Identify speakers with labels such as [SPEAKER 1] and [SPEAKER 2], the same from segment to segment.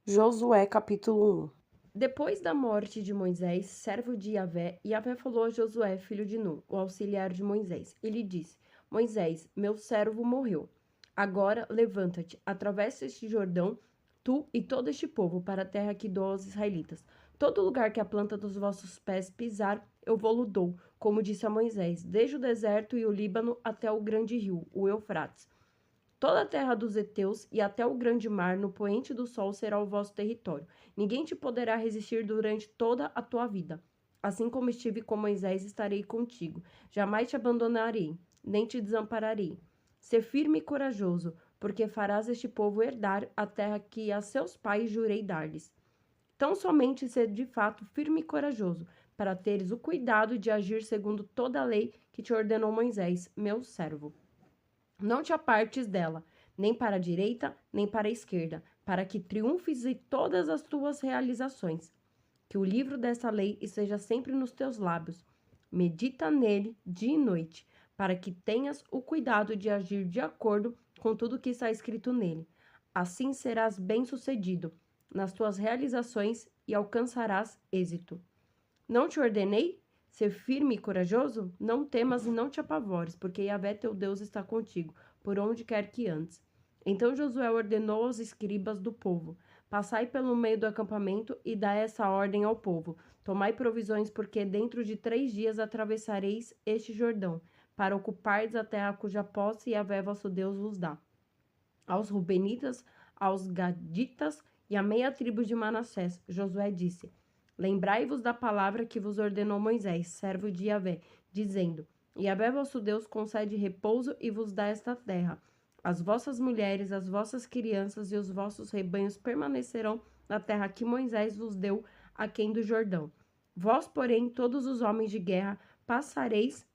[SPEAKER 1] Josué capítulo 1.
[SPEAKER 2] Depois da morte de Moisés, servo de Yahvé, Yahvé falou a Josué, filho de Nun, o auxiliar de Moisés, e lhe disse: Moisés, meu servo morreu. Agora levanta-te, atravessa este Jordão, tu e todo este povo, para a terra que dou aos israelitas. Todo lugar que a planta dos vossos pés pisar, eu vou-lo dou, como disse a Moisés, desde o deserto e o Líbano até o grande rio, o Eufrates. Toda a terra dos heteus e até o grande mar no poente do sol será o vosso território. Ninguém te poderá resistir durante toda a tua vida. Assim como estive com Moisés, estarei contigo. Jamais te abandonarei, nem te desampararei. Sê firme e corajoso, porque farás este povo herdar a terra que a seus pais jurei dar-lhes. Tão somente ser de fato firme e corajoso, para teres o cuidado de agir segundo toda a lei que te ordenou Moisés, meu servo. Não te apartes dela, nem para a direita, nem para a esquerda, para que triunfes em todas as tuas realizações. Que o livro dessa lei esteja sempre nos teus lábios. Medita nele dia e noite, para que tenhas o cuidado de agir de acordo com tudo que está escrito nele. Assim serás bem-sucedido nas tuas realizações e alcançarás êxito. Não te ordenei? Ser firme e corajoso? Não temas e não te apavores, porque Yahvé teu Deus está contigo, por onde quer que andes. Então Josué ordenou aos escribas do povo: Passai pelo meio do acampamento e dai essa ordem ao povo: Tomai provisões, porque dentro de 3 dias atravessareis este Jordão, para ocupardes a terra cuja posse Yahvé vosso Deus vos dá. Aos Rubenitas, aos Gaditas e à meia tribo de Manassés, Josué disse: Lembrai-vos da palavra que vos ordenou Moisés, servo de Yahvé, dizendo: Yahvé vosso Deus concede repouso e vos dá esta terra. As vossas mulheres, as vossas crianças e os vossos rebanhos permanecerão na terra que Moisés vos deu, aquém do Jordão. Vós, porém, todos os homens de guerra, passareis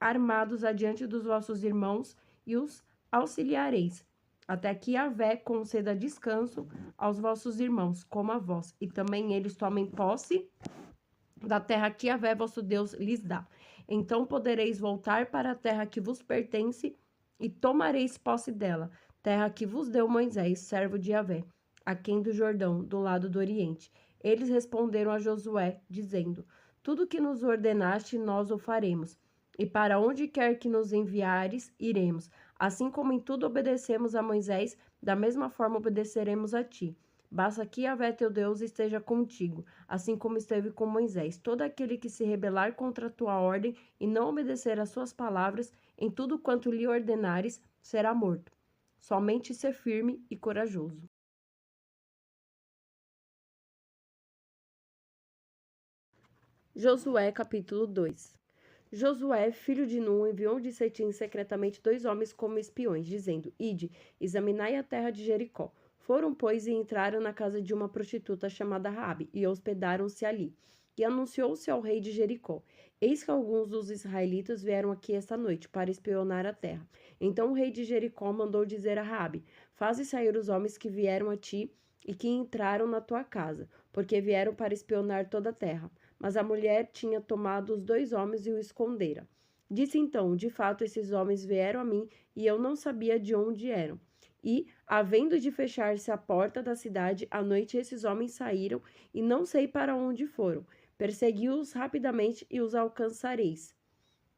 [SPEAKER 2] armados adiante dos vossos irmãos e os auxiliareis, até que Yahvé conceda descanso aos vossos irmãos, como a vós, e também eles tomem posse da terra que Yahvé vosso Deus lhes dá. Então podereis voltar para a terra que vos pertence e tomareis posse dela, terra que vos deu Moisés, servo de Yahvé, aquém do Jordão, do lado do Oriente. Eles responderam a Josué, dizendo: Tudo que nos ordenaste, nós o faremos. E para onde quer que nos enviares, iremos. Assim como em tudo obedecemos a Moisés, da mesma forma obedeceremos a ti. Basta que Yahvé teu Deus esteja contigo, assim como esteve com Moisés. Todo aquele que se rebelar contra a tua ordem e não obedecer às suas palavras, em tudo quanto lhe ordenares, será morto. Somente ser firme e corajoso. Josué capítulo 2. Josué, filho de Nun, enviou de Setim secretamente 2 homens como espiões, dizendo: Ide, examinai a terra de Jericó. Foram, pois, e entraram na casa de uma prostituta chamada Raabe, e hospedaram-se ali. E anunciou-se ao rei de Jericó: Eis que alguns dos israelitas vieram aqui esta noite para espionar a terra. Então o rei de Jericó mandou dizer a Raabe: Faze sair os homens que vieram a ti e que entraram na tua casa, porque vieram para espionar toda a terra. Mas a mulher tinha tomado os 2 homens e o escondera. Disse então: De fato, esses homens vieram a mim e eu não sabia de onde eram. E, havendo de fechar-se a porta da cidade, à noite esses homens saíram e não sei para onde foram. Persegui-os rapidamente e os alcançareis.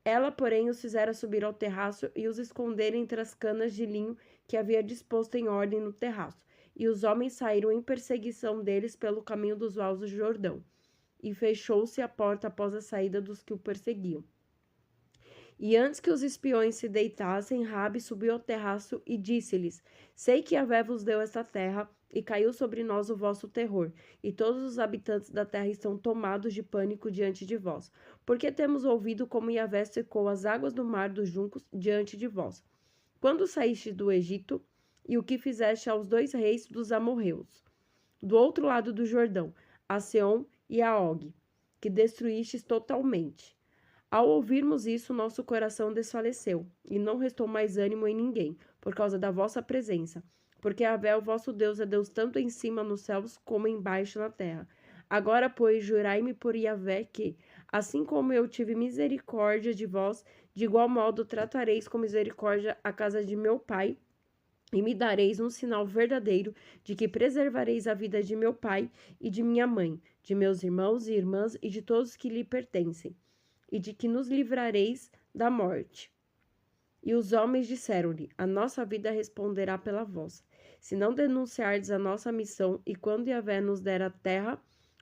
[SPEAKER 2] Ela, porém, os fizera subir ao terraço e os esconder entre as canas de linho que havia disposto em ordem no terraço. E os homens saíram em perseguição deles pelo caminho dos vales do Jordão. E fechou-se a porta após a saída dos que o perseguiam. E antes que os espiões se deitassem, Rabi subiu ao terraço e disse-lhes: Sei que Yahvé vos deu esta terra, e caiu sobre nós o vosso terror, e todos os habitantes da terra estão tomados de pânico diante de vós, porque temos ouvido como Yahvé secou as águas do mar dos juncos diante de vós. Quando saíste do Egito, e o que fizeste aos 2 reis dos amorreus, do outro lado do Jordão, a Seom e a Og, que destruístes totalmente. Ao ouvirmos isso, nosso coração desfaleceu, e não restou mais ânimo em ninguém, por causa da vossa presença. Porque Yahvé, o vosso Deus, é Deus tanto em cima nos céus como embaixo na terra. Agora, pois, jurai-me por Yahvé que, assim como eu tive misericórdia de vós, de igual modo tratareis com misericórdia a casa de meu pai e me dareis um sinal verdadeiro de que preservareis a vida de meu pai e de minha mãe, de meus irmãos e irmãs e de todos que lhe pertencem, e de que nos livrareis da morte. E os homens disseram-lhe: A nossa vida responderá pela vossa. Se não denunciardes a nossa missão, e quando Yahvé nos der a terra,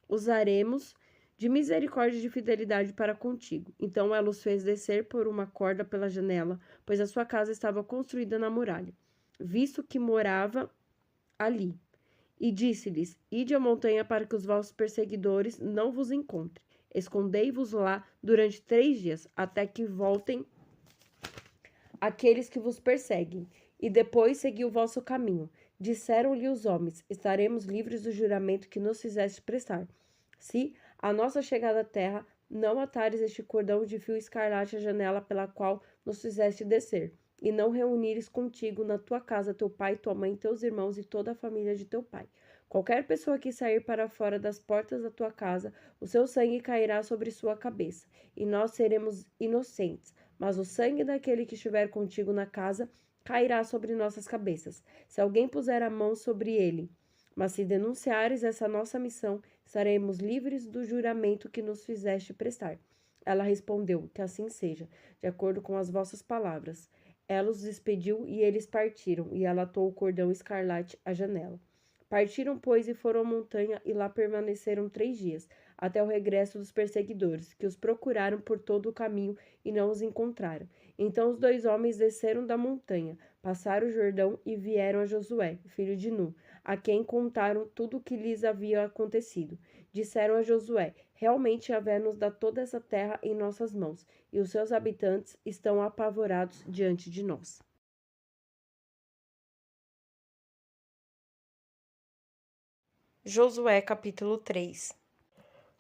[SPEAKER 2] usaremos de misericórdia e de fidelidade para contigo. Então ela os fez descer por uma corda pela janela, pois a sua casa estava construída na muralha, visto que morava ali. E disse-lhes: Ide à montanha para que os vossos perseguidores não vos encontrem. Escondei-vos lá durante 3 dias, até que voltem aqueles que vos perseguem, e depois segui o vosso caminho. Disseram-lhe os homens: Estaremos livres do juramento que nos fizeste prestar. Se, à nossa chegada à terra, não atares este cordão de fio escarlate à janela pela qual nos fizeste descer, e não reunires contigo na tua casa teu pai, tua mãe, teus irmãos e toda a família de teu pai. Qualquer pessoa que sair para fora das portas da tua casa, o seu sangue cairá sobre sua cabeça, e nós seremos inocentes. Mas o sangue daquele que estiver contigo na casa cairá sobre nossas cabeças, se alguém puser a mão sobre ele. Mas se denunciares essa nossa missão, estaremos livres do juramento que nos fizeste prestar. Ela respondeu: Que assim seja, de acordo com as vossas palavras. Ela os despediu e eles partiram, e ela atou o cordão escarlate à janela. Partiram, pois, e foram à montanha, e lá permaneceram 3 dias, até o regresso dos perseguidores, que os procuraram por todo o caminho e não os encontraram. Então os 2 homens desceram da montanha, passaram o Jordão e vieram a Josué, filho de Nun, a quem contaram tudo o que lhes havia acontecido. Disseram a Josué: Realmente Yahvé nos dá toda essa terra em nossas mãos, e os seus habitantes estão apavorados diante de nós.
[SPEAKER 1] Josué capítulo 3.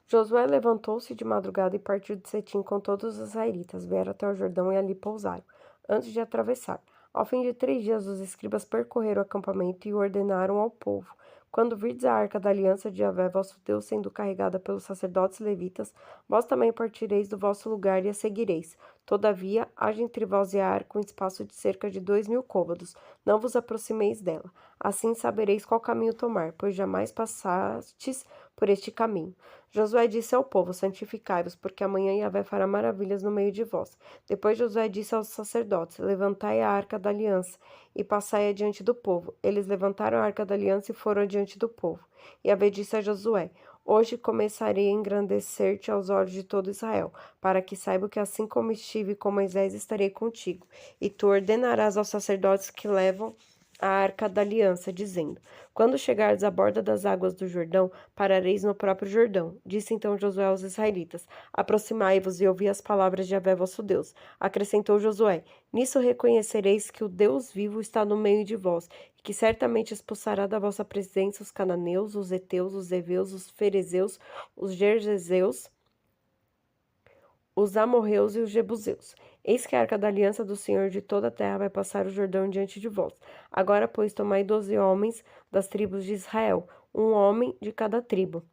[SPEAKER 2] Josué levantou-se de madrugada e partiu de Setim com todos os israelitas. Vieram até o Jordão e ali pousaram, antes de atravessar. Ao fim de 3 dias, os escribas percorreram o acampamento e ordenaram ao povo: Quando virdes a arca da aliança de Yahvé, vosso Deus, sendo carregada pelos sacerdotes levitas, vós também partireis do vosso lugar e a seguireis. Todavia, haja entre vós e a arca um espaço de cerca de 2.000 côvados. Não vos aproximeis dela. Assim sabereis qual caminho tomar, pois jamais passastes por este caminho. Josué disse ao povo: Santificai-vos, porque amanhã Yahvé fará maravilhas no meio de vós. Depois Josué disse aos sacerdotes: Levantai a arca da aliança e passai adiante do povo. Eles levantaram a arca da aliança e foram adiante do povo. Yahvé disse a Josué: Hoje começarei a engrandecer-te aos olhos de todo Israel, para que saiba que assim como estive com Moisés, estarei contigo. E tu ordenarás aos sacerdotes que levam a arca da aliança, dizendo: Quando chegardes à borda das águas do Jordão, parareis no próprio Jordão. Disse então Josué aos israelitas: Aproximai-vos e ouvi as palavras de Yahvé vosso Deus. Acrescentou Josué: Nisso reconhecereis que o Deus vivo está no meio de vós, e que certamente expulsará da vossa presença os cananeus, os heteus, os heveus, os ferezeus, os gergeseus, os amorreus e os jebuseus. Eis que a arca da aliança do Senhor de toda a terra vai passar o Jordão diante de vós. Agora, pois, tomai 12 homens das tribos de Israel, um homem de cada tribo.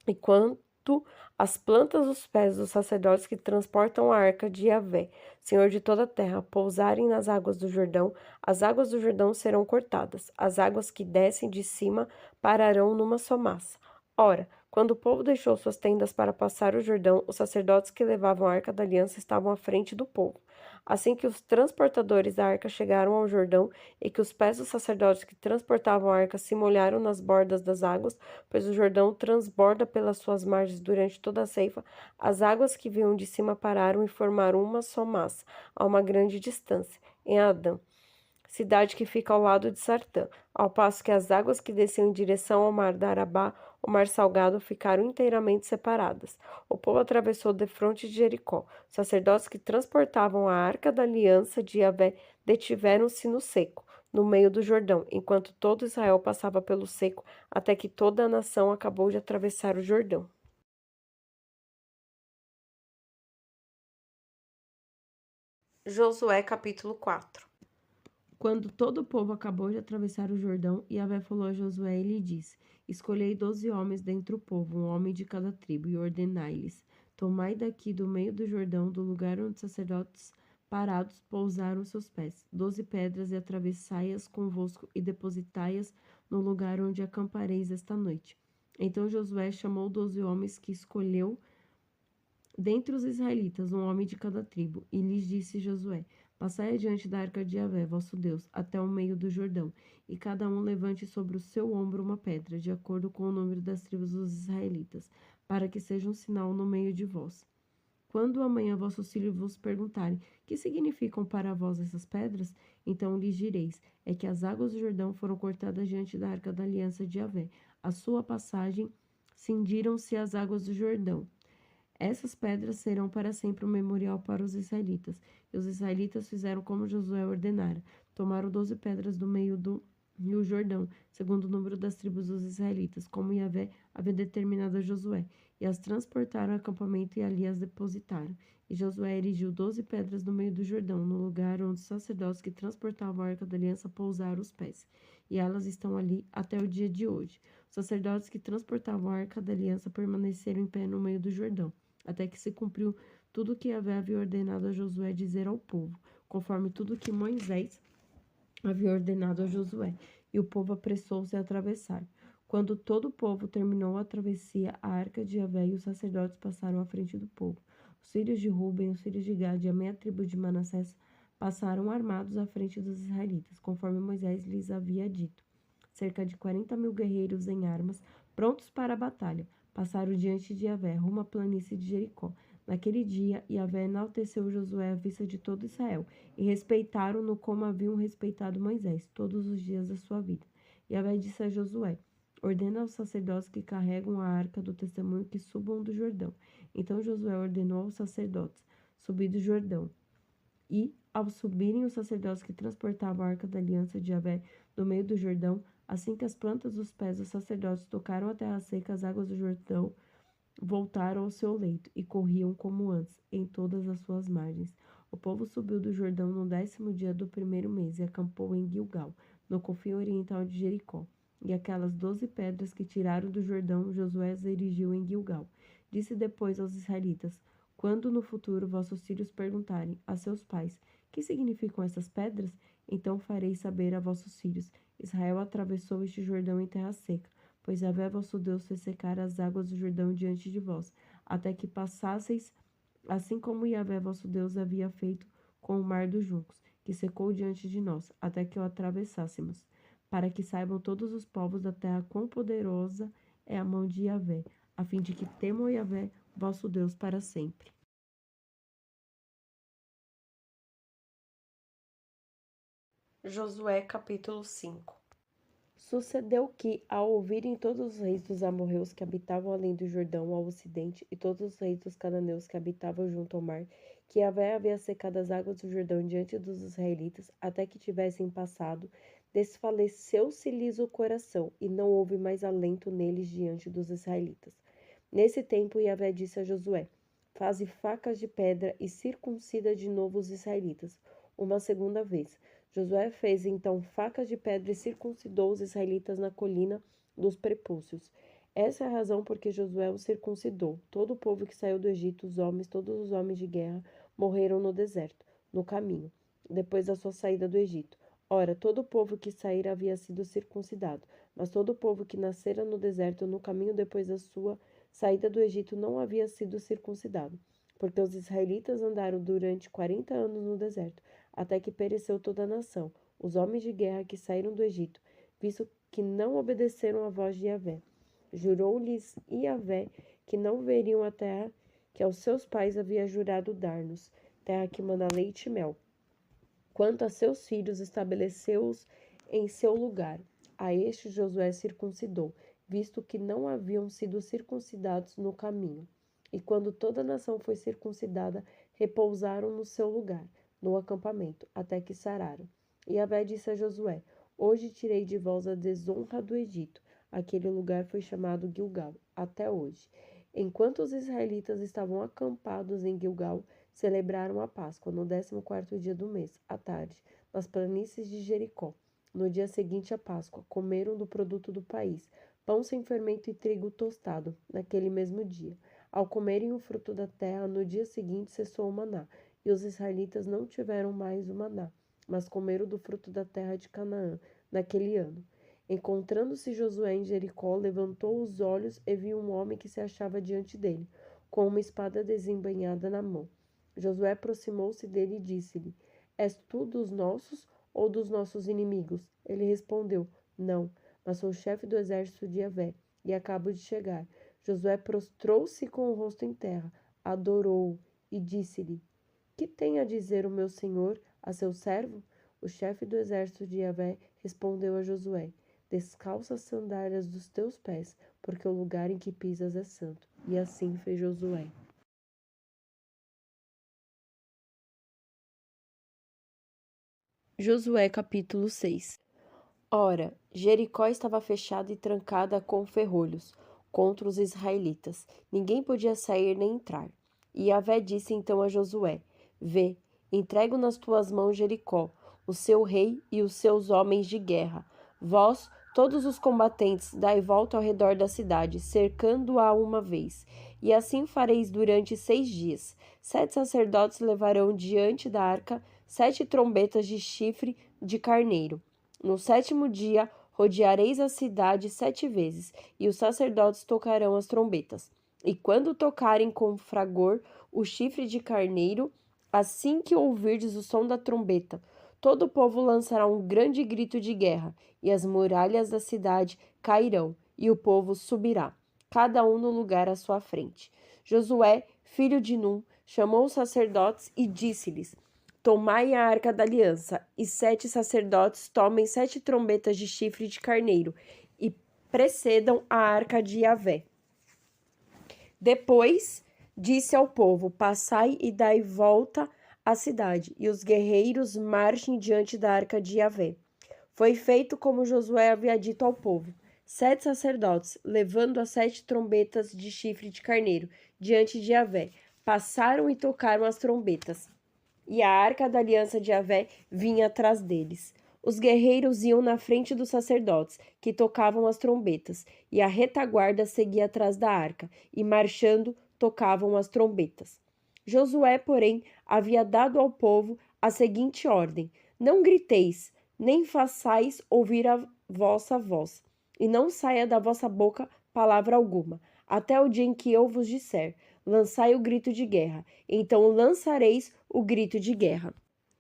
[SPEAKER 2] E quanto às plantas dos pés dos sacerdotes que transportam a arca de Yahvé, Senhor de toda a terra, pousarem nas águas do Jordão, as águas do Jordão serão cortadas. As águas que descem de cima pararão numa só massa. Ora, quando o povo deixou suas tendas para passar o Jordão, os sacerdotes que levavam a arca da aliança estavam à frente do povo. Assim que os transportadores da arca chegaram ao Jordão e que os pés dos sacerdotes que transportavam a arca se molharam nas bordas das águas, pois o Jordão transborda pelas suas margens durante toda a ceifa, as águas que vinham de cima pararam e formaram uma só massa, a uma grande distância, em Adã, cidade que fica ao lado de Sartã, ao passo que as águas que desciam em direção ao mar da Arabá, o mar salgado, ficaram inteiramente separadas. O povo atravessou defronte de Jericó. Os sacerdotes que transportavam a arca da aliança de Yahvé detiveram-se no seco, no meio do Jordão, enquanto todo Israel passava pelo seco, até que toda a nação acabou de atravessar o Jordão.
[SPEAKER 1] Josué capítulo 4.
[SPEAKER 2] Quando todo o povo acabou de atravessar o Jordão, Yahvé falou a Josué e lhe disse: Escolhei 12 homens dentre o povo, um homem de cada tribo, e ordenai-lhes: Tomai daqui do meio do Jordão, do lugar onde os sacerdotes parados, pousaram seus pés. 12 pedras, e atravessai-as convosco, e depositai-as no lugar onde acampareis esta noite. Então Josué chamou 12 homens que escolheu dentre os israelitas, um homem de cada tribo, e lhes disse Josué: Passai adiante da arca de Yahvé, vosso Deus, até o meio do Jordão, e cada um levante sobre o seu ombro uma pedra, de acordo com o número das tribos dos israelitas, para que seja um sinal no meio de vós. Quando amanhã vossos filhos vos perguntarem: Que significam para vós essas pedras? Então lhes direis: É que as águas do Jordão foram cortadas diante da arca da aliança de Yahvé. A sua passagem cindiram-se as águas do Jordão. Essas pedras serão para sempre um memorial para os israelitas. E os israelitas fizeram como Josué ordenara. Tomaram 12 pedras do meio do rio Jordão, segundo o número das tribos dos israelitas, como Yahvé havia determinado a Josué, e as transportaram ao acampamento e ali as depositaram. E Josué erigiu 12 pedras no meio do Jordão, no lugar onde os sacerdotes que transportavam a arca da aliança pousaram os pés. E elas estão ali até o dia de hoje. Os sacerdotes que transportavam a arca da aliança permaneceram em pé no meio do Jordão, até que se cumpriu tudo o que Yahvé havia ordenado a Josué dizer ao povo, conforme tudo que Moisés havia ordenado a Josué. E o povo apressou-se a atravessar. Quando todo o povo terminou a travessia, a arca de Yahvé e os sacerdotes passaram à frente do povo. Os filhos de Ruben, os filhos de Gad e a meia tribo de Manassés passaram armados à frente dos israelitas, conforme Moisés lhes havia dito. Cerca de 40.000 guerreiros em armas, prontos para a batalha, passaram diante de Yahvé, rumo à planície de Jericó. Naquele dia, Yahvé enalteceu Josué à vista de todo Israel, e respeitaram-no como haviam respeitado Moisés, todos os dias da sua vida. Yahvé disse a Josué: Ordena aos sacerdotes que carregam a arca do testemunho que subam do Jordão. Então Josué ordenou aos sacerdotes subir do Jordão. E, ao subirem os sacerdotes que transportavam a arca da aliança de Yahvé do meio do Jordão, assim que as plantas dos pés dos sacerdotes tocaram a terra seca, as águas do Jordão voltaram ao seu leito e corriam como antes, em todas as suas margens. O povo subiu do Jordão no 10º dia do primeiro mês e acampou em Gilgal, no confim oriental de Jericó. E aquelas 12 pedras que tiraram do Jordão, Josué as erigiu em Gilgal. Disse depois aos israelitas: Quando no futuro vossos filhos perguntarem a seus pais: Que significam essas pedras? Então farei saber a vossos filhos: Israel atravessou este Jordão em terra seca, pois Yahvé vosso Deus fez secar as águas do Jordão diante de vós, até que passasseis, assim como Yahvé vosso Deus havia feito com o mar dos juncos, que secou diante de nós, até que o atravessássemos, para que saibam todos os povos da terra quão poderosa é a mão de Yahvé, a fim de que temam Yahvé vosso Deus para sempre.
[SPEAKER 1] Josué capítulo 5.
[SPEAKER 2] Sucedeu que, ao ouvirem todos os reis dos amorreus que habitavam além do Jordão ao ocidente, e todos os reis dos cananeus que habitavam junto ao mar, que Yahvé havia secado as águas do Jordão diante dos israelitas, até que tivessem passado, desfaleceu-se-lhes o coração, e não houve mais alento neles diante dos israelitas. Nesse tempo, Yahvé disse a Josué: Faze facas de pedra e circuncida de novo os israelitas, uma segunda vez. Josué fez então facas de pedra e circuncidou os israelitas na colina dos prepúcios. Essa é a razão por que Josué os circuncidou. Todo o povo que saiu do Egito, os homens, todos os homens de guerra, morreram no deserto, no caminho, depois da sua saída do Egito. Ora, todo o povo que saíra havia sido circuncidado, mas todo o povo que nascera no deserto, no caminho depois da sua saída do Egito, não havia sido circuncidado, porque os israelitas andaram durante 40 anos no deserto, até que pereceu toda a nação, os homens de guerra que saíram do Egito, visto que não obedeceram à voz de Yahvé. Jurou-lhes Yahvé que não veriam a terra que aos seus pais havia jurado dar-nos, terra que mana leite e mel. Quanto a seus filhos, estabeleceu-os em seu lugar. A este Josué circuncidou, visto que não haviam sido circuncidados no caminho. E quando toda a nação foi circuncidada, repousaram no seu lugar, no acampamento, até que sararam. E Yahvé disse a Josué: Hoje tirei de vós a desonra do Egito. Aquele lugar foi chamado Gilgal, até hoje. Enquanto os israelitas estavam acampados em Gilgal, celebraram a Páscoa no 14º dia do mês, à tarde, nas planícies de Jericó. No dia seguinte à Páscoa, comeram do produto do país, pão sem fermento e trigo tostado, naquele mesmo dia. Ao comerem o fruto da terra, no dia seguinte cessou o maná, E os israelitas não tiveram mais o maná, mas comeram do fruto da terra de Canaã naquele ano. Encontrando-se Josué em Jericó, levantou os olhos e viu um homem que se achava diante dele, com uma espada desembainhada na mão. Josué aproximou-se dele e disse-lhe: És tu dos nossos ou dos nossos inimigos? Ele respondeu: Não, mas sou o chefe do exército de Javé e acabo de chegar. Josué prostrou-se com o rosto em terra, adorou-o e disse-lhe: Que tem a dizer o meu senhor a seu servo? O chefe do exército de Javé respondeu a Josué: Descalça as sandálias dos teus pés, porque o lugar em que pisas é santo. E assim fez Josué. Josué capítulo 6. Ora, Jericó estava fechada e trancada com ferrolhos contra os israelitas. Ninguém podia sair nem entrar. E Yahvé disse então a Josué: Vê, entrego nas tuas mãos Jericó, o seu rei e os seus homens de guerra. Vós, todos os combatentes, dai volta ao redor da cidade, cercando-a uma vez. E assim fareis durante 6 dias. 7 sacerdotes levarão diante da arca 7 trombetas de chifre de carneiro. No 7º dia, rodeareis a cidade 7 vezes, e os sacerdotes tocarão as trombetas. E quando tocarem com fragor o chifre de carneiro, assim que ouvirdes o som da trombeta, todo o povo lançará um grande grito de guerra, e as muralhas da cidade cairão, e o povo subirá, cada um no lugar à sua frente. Josué, filho de Num, chamou os sacerdotes e disse-lhes: Tomai a arca da aliança, e 7 sacerdotes tomem 7 trombetas de chifre de carneiro, e precedam a arca de Yahvé. Depois disse ao povo: Passai e dai volta à cidade, e os guerreiros marchem diante da arca de Yahvé. Foi feito como Josué havia dito ao povo. 7 sacerdotes, levando as 7 trombetas de chifre de carneiro diante de Yahvé, passaram e tocaram as trombetas. E a arca da aliança de Yahvé vinha atrás deles. Os guerreiros iam na frente dos sacerdotes, que tocavam as trombetas, e a retaguarda seguia atrás da arca, e marchando, tocavam as trombetas. Josué, porém, havia dado ao povo a seguinte ordem: Não griteis, nem façais ouvir a vossa voz, e não saia da vossa boca palavra alguma, até o dia em que eu vos disser: lançai o grito de guerra. Então lançareis o grito de guerra.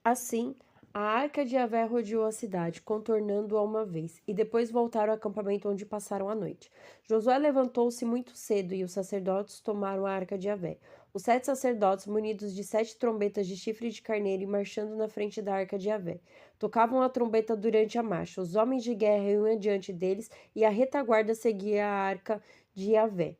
[SPEAKER 2] Assim, a arca de Yahvé rodeou a cidade, contornando-a uma vez, e depois voltaram ao acampamento onde passaram a noite. Josué levantou-se muito cedo, e os sacerdotes tomaram a arca de Yahvé. Os 7 sacerdotes, munidos de 7 trombetas de chifre de carneiro e marchando na frente da arca de Yahvé, tocavam a trombeta durante a marcha. Os homens de guerra iam adiante deles, e a retaguarda seguia a arca de Yahvé.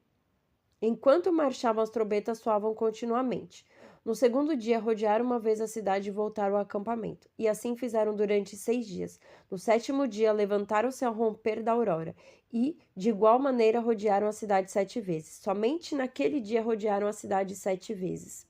[SPEAKER 2] Enquanto marchavam, as trombetas soavam continuamente. No 2º dia, rodearam uma vez a cidade e voltaram ao acampamento. E assim fizeram durante 6 dias. No 7º dia, levantaram-se ao romper da aurora. E, de igual maneira, rodearam a cidade 7 vezes. Somente naquele dia rodearam a cidade 7 vezes.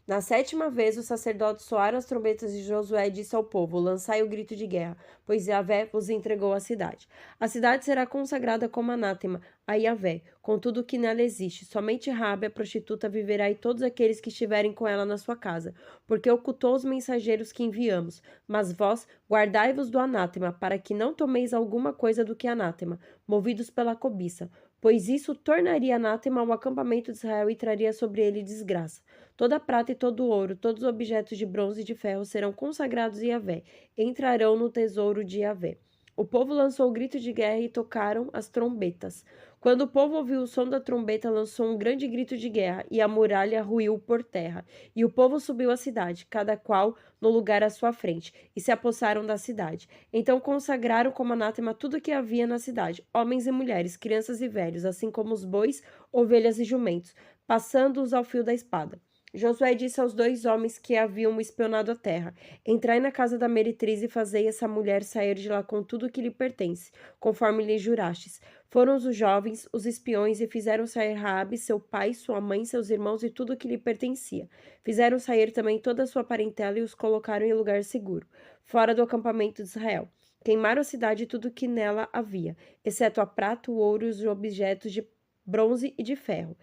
[SPEAKER 2] Na 7ª vez, os sacerdotes soaram as trombetas de Josué e disse ao povo: Lançai o grito de guerra, pois Yahvé vos entregou a cidade. A cidade será consagrada como anátema a Yahvé, com tudo o que nela existe. Somente Raabe, a prostituta, viverá, e todos aqueles que estiverem com ela na sua casa, porque ocultou os mensageiros que enviamos. Mas vós, guardai-vos do anátema, para que não tomeis alguma coisa do que é anátema, movidos pela cobiça, pois isso tornaria anátema o acampamento de Israel e traria sobre ele desgraça. Toda a prata e todo o ouro, todos os objetos de bronze e de ferro serão consagrados a Yahvé, entrarão no tesouro de Yahvé. O povo lançou o grito de guerra e tocaram as trombetas. Quando o povo ouviu o som da trombeta, lançou um grande grito de guerra, e a muralha ruiu por terra. E o povo subiu à cidade, cada qual no lugar à sua frente, e se apossaram da cidade. Então consagraram como anátema tudo o que havia na cidade, homens e mulheres, crianças e velhos, assim como os bois, ovelhas e jumentos, passando-os ao fio da espada. Josué disse aos 2 homens que haviam espionado a terra: Entrai na casa da meretriz e fazei essa mulher sair de lá com tudo o que lhe pertence, conforme lhe jurastes. Foram os jovens, os espiões, e fizeram sair Raabe, seu pai, sua mãe, seus irmãos e tudo o que lhe pertencia. Fizeram sair também toda a sua parentela e os colocaram em lugar seguro, fora do acampamento de Israel. Queimaram a cidade e tudo o que nela havia, exceto a prata, o ouro e os objetos de bronze e de ferro,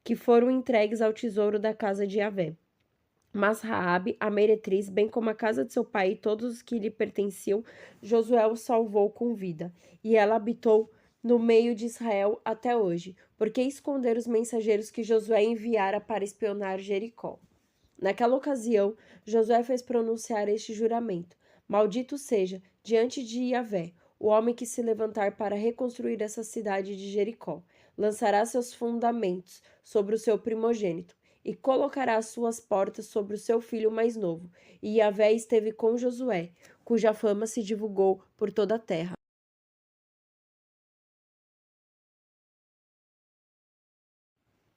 [SPEAKER 2] que foram entregues ao tesouro da casa de Yahvé. Mas Raabe, a meretriz, bem como a casa de seu pai e todos os que lhe pertenciam, Josué os salvou com vida. E ela habitou no meio de Israel até hoje, porque esconderam os mensageiros que Josué enviara para espionar Jericó. Naquela ocasião, Josué fez pronunciar este juramento: Maldito seja, diante de Yahvé, o homem que se levantar para reconstruir essa cidade de Jericó. Lançará seus fundamentos sobre o seu primogênito e colocará as suas portas sobre o seu filho mais novo. E Yahvé esteve com Josué, cuja fama se divulgou por toda a terra.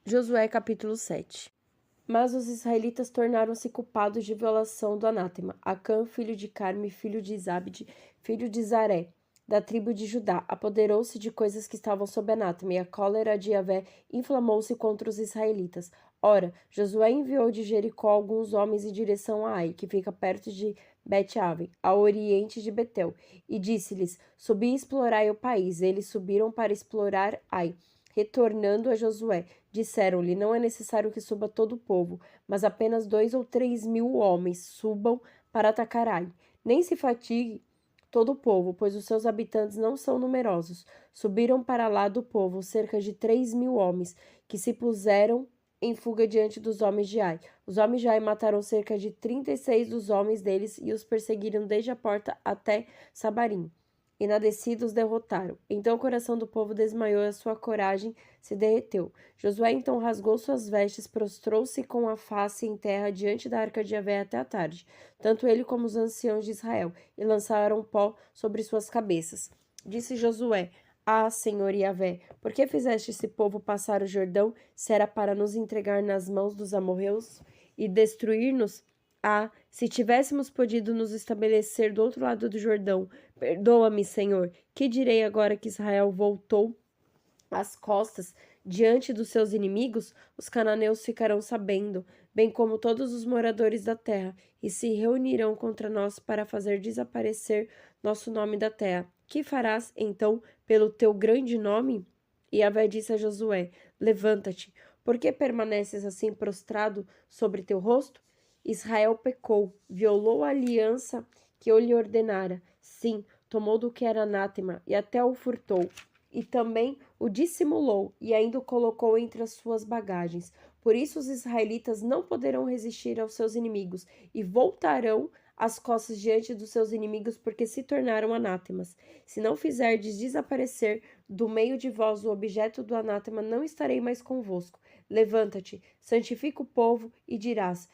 [SPEAKER 2] Josué capítulo 7. Mas os israelitas tornaram-se culpados de violação do anátema. Acã, filho de Carme, filho de Zabde, filho de Zaré, da tribo de Judá, apoderou-se de coisas que estavam sob anátema, e a cólera de Yahvé inflamou-se contra os israelitas. Ora, Josué enviou de Jericó alguns homens em direção a Ai, que fica perto de Bet-Aven, ao oriente de Betel, e disse-lhes: Subi e explorai o país. Eles subiram para explorar Ai. Retornando a Josué, disseram-lhe: Não é necessário que suba todo o povo, mas apenas 2 ou 3 mil homens subam para atacar Ai. Nem se fatigue todo o povo, pois os seus habitantes não são numerosos. Subiram para lá do povo cerca de 3 mil homens, que se puseram em fuga diante dos homens de Ai. Os homens de Ai mataram cerca de 36 dos homens deles e os perseguiram desde a porta até Sabarim. E na descida os derrotaram. Então o coração do povo desmaiou e a sua coragem se derreteu. Josué então rasgou suas vestes, prostrou-se com a face em terra diante da arca de Yahvé até a tarde, tanto ele como os anciãos de Israel, e lançaram pó sobre suas cabeças. Disse Josué: Ah, Senhor Yahvé, por que fizeste esse povo passar o Jordão, se era para nos entregar nas mãos dos amorreus e destruir-nos? Ah, se tivéssemos podido nos estabelecer do outro lado do Jordão. Perdoa-me, Senhor. Que direi agora que Israel voltou as costas diante dos seus inimigos? Os cananeus ficarão sabendo, bem como todos os moradores da terra, e se reunirão contra nós para fazer desaparecer nosso nome da terra. Que farás, então, pelo teu grande nome? E Yahvé disse a Josué: Levanta-te. Por que permaneces assim prostrado sobre teu rosto? Israel pecou, violou a aliança que eu lhe ordenara. Sim, tomou do que era anátema e até o furtou. E também o dissimulou e ainda o colocou entre as suas bagagens. Por isso os israelitas não poderão resistir aos seus inimigos e voltarão as costas diante dos seus inimigos, porque se tornaram anátemas. Se não fizerdes desaparecer do meio de vós o objeto do anátema, não estarei mais convosco. Levanta-te, santifica o povo e dirás: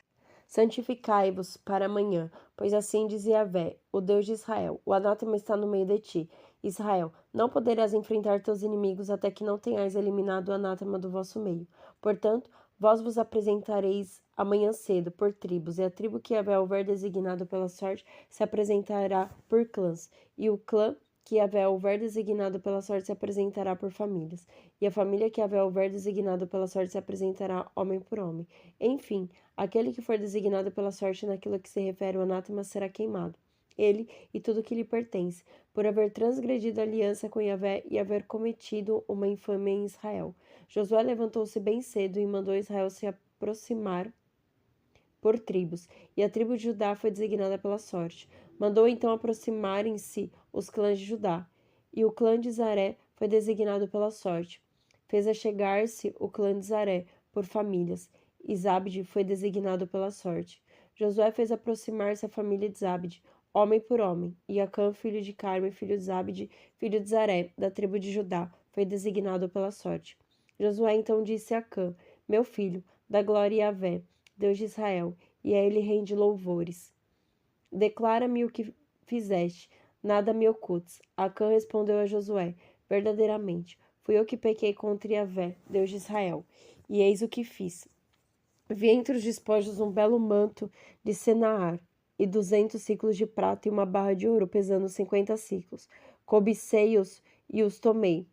[SPEAKER 2] Santificai-vos para amanhã, pois assim diz Yahvé, o Deus de Israel: O anátema está no meio de ti. Israel, não poderás enfrentar teus inimigos até que não tenhais eliminado o anátema do vosso meio. Portanto, vós vos apresentareis amanhã cedo por tribos, e a tribo que Yahvé houver designado pela sorte se apresentará por clãs, e o clã que Yahvé houver designado pela sorte se apresentará por famílias, e a família que Yahvé houver designado pela sorte se apresentará homem por homem. Enfim, aquele que for designado pela sorte naquilo que se refere ao anátema será queimado, ele e tudo que lhe pertence, por haver transgredido a aliança com Yahvé e haver cometido uma infâmia em Israel. Josué levantou-se bem cedo e mandou Israel se aproximar por tribos, e a tribo de Judá foi designada pela sorte. Mandou então aproximarem-se os clãs de Judá, e o clã de Zaré foi designado pela sorte. Fez achegar-se o clã de Zaré por famílias, e Zabde foi designado pela sorte. Josué fez aproximar-se a família de Zabde, homem por homem, e Acã, filho de Carme, filho de Zabde, filho de Zaré, da tribo de Judá, foi designado pela sorte. Josué então disse a Acã: Meu filho, dá glória a Yahvé, Deus de Israel, e a ele rende louvores. Declara-me o que fizeste, nada me ocultes. Acã respondeu a Josué: Verdadeiramente, fui eu que pequei contra Yahvé, Deus de Israel, e eis o que fiz. Vi entre os despojos um belo manto de Senaar, e 200 ciclos de prata e uma barra de ouro pesando 50 ciclos. Cobicei-os e os tomei.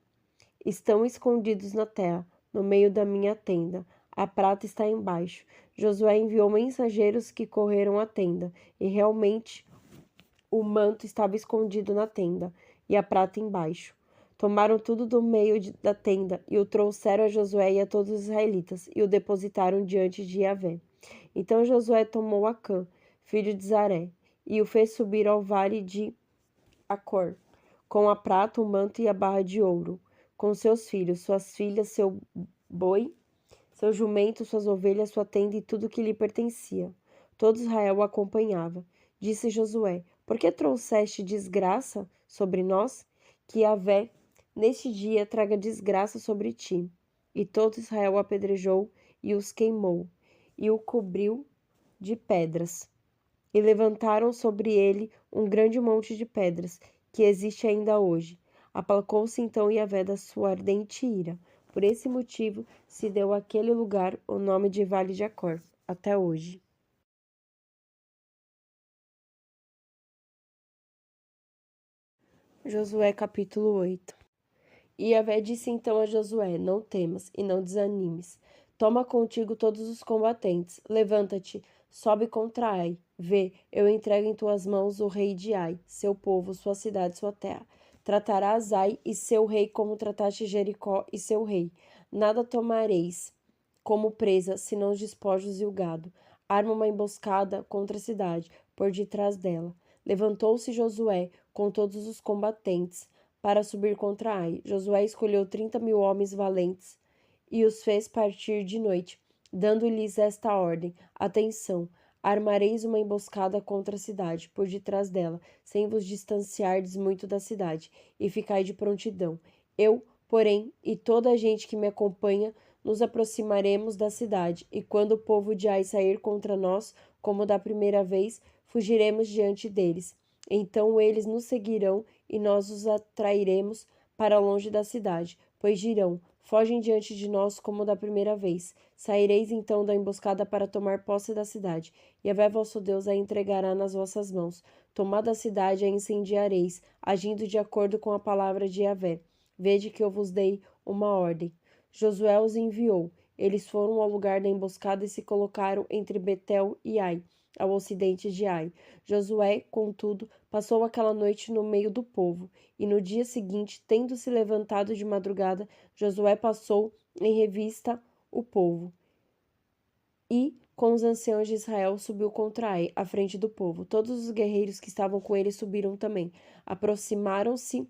[SPEAKER 2] Estão escondidos na terra, no meio da minha tenda. A prata está embaixo. Josué enviou mensageiros que correram à tenda, e realmente o manto estava escondido na tenda, e a prata embaixo. Tomaram tudo do meio da tenda, e o trouxeram a Josué e a todos os israelitas, e o depositaram diante de Yahvé. Então Josué tomou Acã, filho de Zaré, e o fez subir ao vale de Acor, com a prata, o manto e a barra de ouro, com seus filhos, suas filhas, seu boi, seu jumento, suas ovelhas, sua tenda e tudo que lhe pertencia. Todo Israel o acompanhava. Disse Josué: Por que trouxeste desgraça sobre nós? Que Yahvé, neste dia, traga desgraça sobre ti. E todo Israel o apedrejou e os queimou, e o cobriu de pedras. E levantaram sobre ele um grande monte de pedras, que existe ainda hoje. Aplacou-se então Yahvé da sua ardente ira. Por esse motivo se deu àquele lugar o nome de Vale de Acor, até hoje. Josué capítulo 8. E Yahvé disse então a Josué: Não temas e não desanimes. Toma contigo todos os combatentes. Levanta-te, sobe contra Ai. Vê, eu entrego em tuas mãos o rei de Ai, seu povo, sua cidade, sua terra. Tratarás Ai e seu rei como trataste Jericó e seu rei. Nada tomareis como presa, senão os despojos e o gado. Arma uma emboscada contra a cidade, por detrás dela. Levantou-se Josué com todos os combatentes para subir contra Ai. Josué escolheu 30.000 homens valentes e os fez partir de noite, dando-lhes esta ordem: Atenção! Armareis uma emboscada contra a cidade, por detrás dela, sem vos distanciardes muito da cidade, e ficai de prontidão. Eu, porém, e toda a gente que me acompanha, nos aproximaremos da cidade, e quando o povo de Ai sair contra nós, como da primeira vez, fugiremos diante deles. Então eles nos seguirão e nós os atrairemos para longe da cidade, pois dirão: Fogem diante de nós como da primeira vez. Saireis então da emboscada para tomar posse da cidade. Yahvé vosso Deus a entregará nas vossas mãos. Tomada a cidade, a incendiareis, agindo de acordo com a palavra de Yahvé. Vede que eu vos dei uma ordem. Josué os enviou. Eles foram ao lugar da emboscada e se colocaram entre Betel e Ai, ao ocidente de Ai. Josué, contudo, passou aquela noite no meio do povo, e no dia seguinte, tendo se levantado de madrugada, Josué passou em revista o povo. E, com os anciãos de Israel, subiu contra Ai, à frente do povo. Todos os guerreiros que estavam com ele subiram também. Aproximaram-se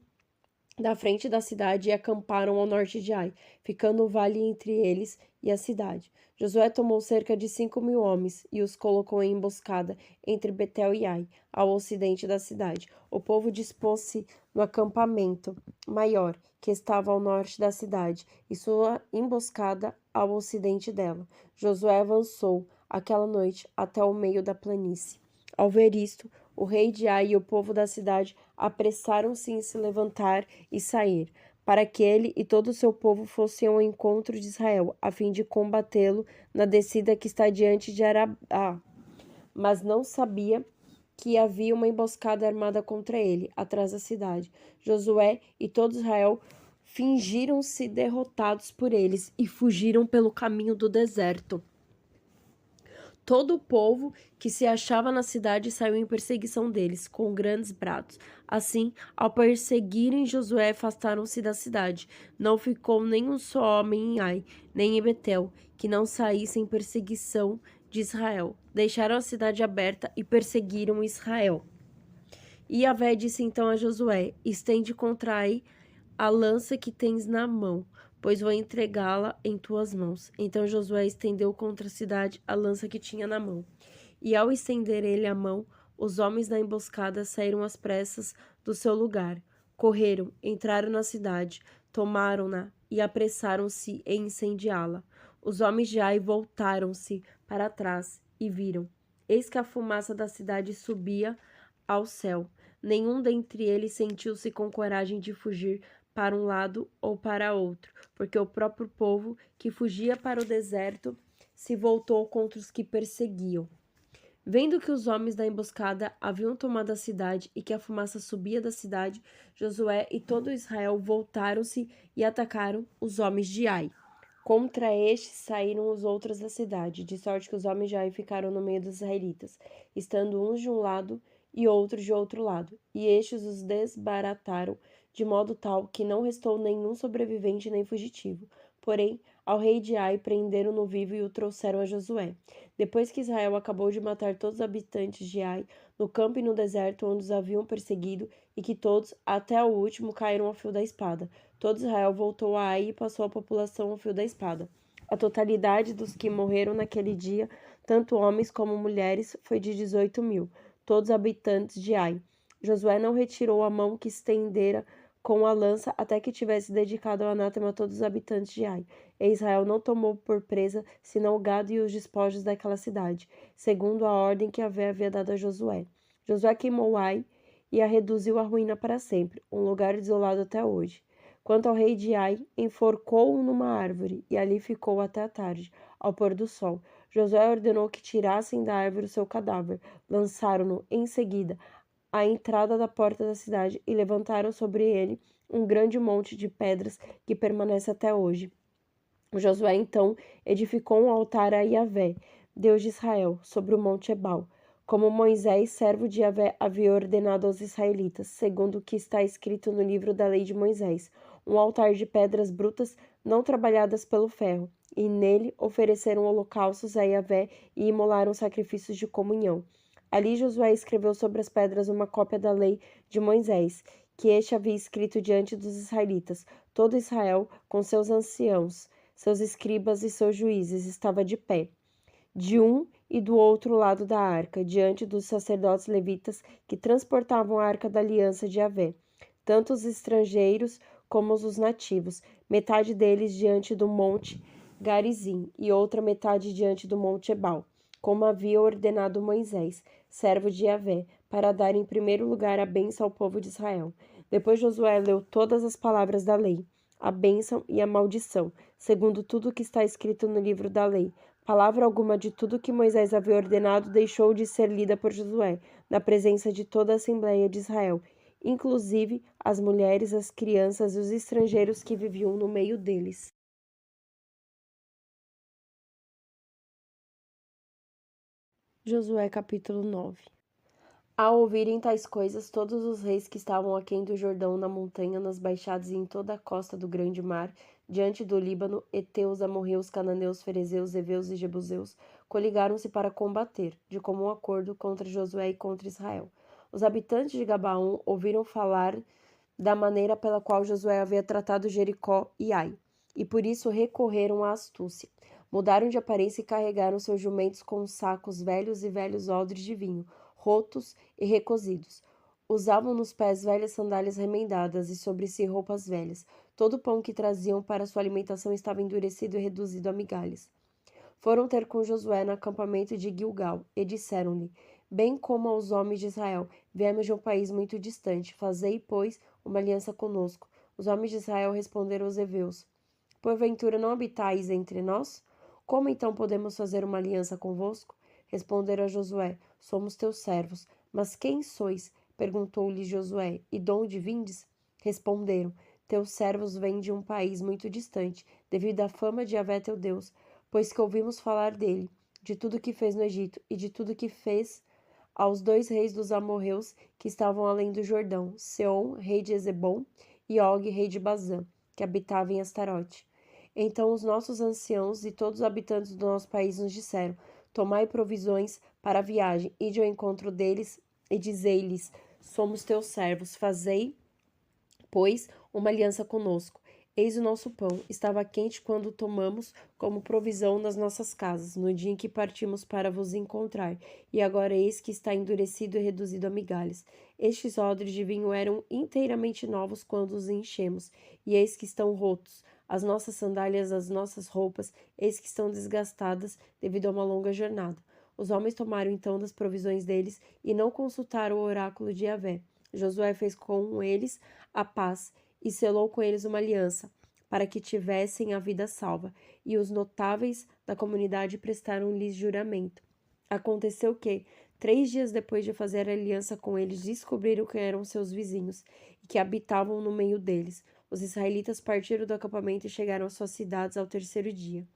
[SPEAKER 2] da frente da cidade e acamparam ao norte de Ai, ficando o vale entre eles e a cidade. Josué tomou cerca de 5.000 homens e os colocou em emboscada entre Betel e Ai, ao ocidente da cidade. O povo dispôs-se no acampamento maior, que estava ao norte da cidade, e sua emboscada ao ocidente dela. Josué avançou aquela noite até o meio da planície. Ao ver isto, o rei de Ai e o povo da cidade apressaram-se em se levantar e sair, para que ele e todo o seu povo fossem ao encontro de Israel, a fim de combatê-lo na descida que está diante de Arabá. Mas não sabia que havia uma emboscada armada contra ele, atrás da cidade. Josué e todo Israel fingiram-se derrotados por eles e fugiram pelo caminho do deserto. Todo o povo que se achava na cidade saiu em perseguição deles, com grandes brados. Assim, ao perseguirem Josué, afastaram-se da cidade. Não ficou nem um só homem em Ai, nem em Betel, que não saísse em perseguição de Israel. Deixaram a cidade aberta e perseguiram Israel. E Yahvé disse então a Josué: Estende contra Ai a lança que tens na mão, pois vou entregá-la em tuas mãos. Então Josué estendeu contra a cidade a lança que tinha na mão. E ao estender ele a mão, os homens da emboscada saíram às pressas do seu lugar. Correram, entraram na cidade, tomaram-na e apressaram-se em incendiá-la. Os homens de Ai voltaram-se para trás e viram. Eis que a fumaça da cidade subia ao céu. Nenhum dentre eles sentiu-se com coragem de fugir para um lado ou para outro, porque o próprio povo que fugia para o deserto se voltou contra os que perseguiam. Vendo que os homens da emboscada haviam tomado a cidade e que a fumaça subia da cidade, Josué e todo Israel voltaram-se e atacaram os homens de Ai. Contra estes saíram os outros da cidade, de sorte que os homens de Ai ficaram no meio dos israelitas, estando uns de um lado e outros de outro lado, e estes os desbarataram, de modo tal que não restou nenhum sobrevivente nem fugitivo. Porém, ao rei de Ai prenderam-no vivo e o trouxeram a Josué. Depois que Israel acabou de matar todos os habitantes de Ai, no campo e no deserto onde os haviam perseguido, e que todos, até o último, caíram ao fio da espada. Todo Israel voltou a Ai e passou a população ao fio da espada. A totalidade dos que morreram naquele dia, tanto homens como mulheres, foi de 18.000, todos habitantes de Ai. Josué não retirou a mão que estendera com a lança até que tivesse dedicado ao anátema a todos os habitantes de Ai. E Israel não tomou por presa senão o gado e os despojos daquela cidade, segundo a ordem que Yahvé havia dado a Josué. Josué queimou Ai e a reduziu à ruína para sempre, um lugar desolado até hoje. Quanto ao rei de Ai, enforcou-o numa árvore, e ali ficou até a tarde, ao pôr do sol. Josué ordenou que tirassem da árvore o seu cadáver, lançaram-no em seguida à entrada da porta da cidade e levantaram sobre ele um grande monte de pedras que permanece até hoje. Josué então edificou um altar a Yahvé, Deus de Israel, sobre o monte Ebal, como Moisés, servo de Yahvé, havia ordenado aos israelitas, segundo o que está escrito no livro da lei de Moisés, um altar de pedras brutas não trabalhadas pelo ferro, e nele ofereceram holocaustos a Yahvé e imolaram sacrifícios de comunhão. Ali Josué escreveu sobre as pedras uma cópia da lei de Moisés, que este havia escrito diante dos israelitas. Todo Israel, com seus anciãos, seus escribas e seus juízes, estava de pé, de um e do outro lado da arca, diante dos sacerdotes levitas que transportavam a arca da aliança de Yahvé, tanto os estrangeiros como os nativos, metade deles diante do monte Garizim e outra metade diante do monte Ebal, como havia ordenado Moisés, servo de Yahvé, para dar em primeiro lugar a bênção ao povo de Israel. Depois Josué leu todas as palavras da lei, a bênção e a maldição, segundo tudo o que está escrito no livro da lei. Palavra alguma de tudo que Moisés havia ordenado deixou de ser lida por Josué, na presença de toda a Assembleia de Israel, inclusive as mulheres, as crianças e os estrangeiros que viviam no meio deles. Josué capítulo 9. Ao ouvirem tais coisas, todos os reis que estavam aquém do Jordão, na montanha, nas baixadas e em toda a costa do grande mar, diante do Líbano, heteus, amorreus, cananeus, ferezeus, heveus e jebuseus, coligaram-se para combater, de comum acordo, contra Josué e contra Israel. Os habitantes de Gabaon ouviram falar da maneira pela qual Josué havia tratado Jericó e Ai, e por isso recorreram à astúcia. Mudaram de aparência e carregaram seus jumentos com sacos velhos e velhos odres de vinho, rotos e recozidos. Usavam nos pés velhas sandálias remendadas e sobre si roupas velhas. Todo o pão que traziam para sua alimentação estava endurecido e reduzido a migalhas. Foram ter com Josué no acampamento de Gilgal e disseram-lhe, bem como aos homens de Israel, viemos de um país muito distante, fazei, pois, uma aliança conosco. Os homens de Israel responderam aos heveus, porventura não habitais entre nós? Como então podemos fazer uma aliança convosco? Responderam a Josué, somos teus servos. Mas quem sois? Perguntou-lhe Josué, e de onde vindes? Responderam, teus servos vêm de um país muito distante, devido à fama de Yahvé teu Deus, pois que ouvimos falar dele, de tudo que fez no Egito, e de tudo que fez aos 2 reis dos amorreus que estavam além do Jordão, Seom, rei de Ezebom, e Og, rei de Bazã, que habitava em Astarote. Então os nossos anciãos e todos os habitantes do nosso país nos disseram, tomai provisões para a viagem, ide ao encontro deles e dizei-lhes, somos teus servos, fazei, pois, uma aliança conosco. Eis o nosso pão, estava quente quando o tomamos como provisão nas nossas casas, no dia em que partimos para vos encontrar, e agora eis que está endurecido e reduzido a migalhas. Estes odres de vinho eram inteiramente novos quando os enchemos, e eis que estão rotos. As nossas sandálias, as nossas roupas, eis que estão desgastadas devido a uma longa jornada. Os homens tomaram então das provisões deles e não consultaram o oráculo de Yahvé. Josué fez com eles a paz e selou com eles uma aliança, para que tivessem a vida salva, e os notáveis da comunidade prestaram-lhes juramento. Aconteceu que, 3 dias depois de fazer a aliança com eles, descobriram que eram seus vizinhos e que habitavam no meio deles. Os israelitas partiram do acampamento e chegaram às suas cidades ao 3º dia.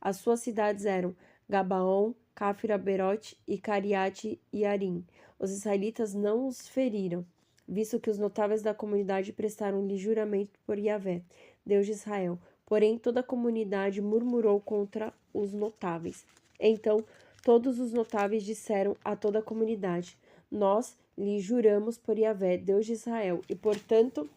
[SPEAKER 2] As suas cidades eram Gabaon, Cafira-Berote e Cariate e Arim. Os israelitas não os feriram, visto que os notáveis da comunidade prestaram-lhe juramento por Yahvé, Deus de Israel, Porém, toda a comunidade murmurou contra os notáveis. Então, todos os notáveis disseram a toda a comunidade: Nós lhe juramos por Yahvé, Deus de Israel, e portanto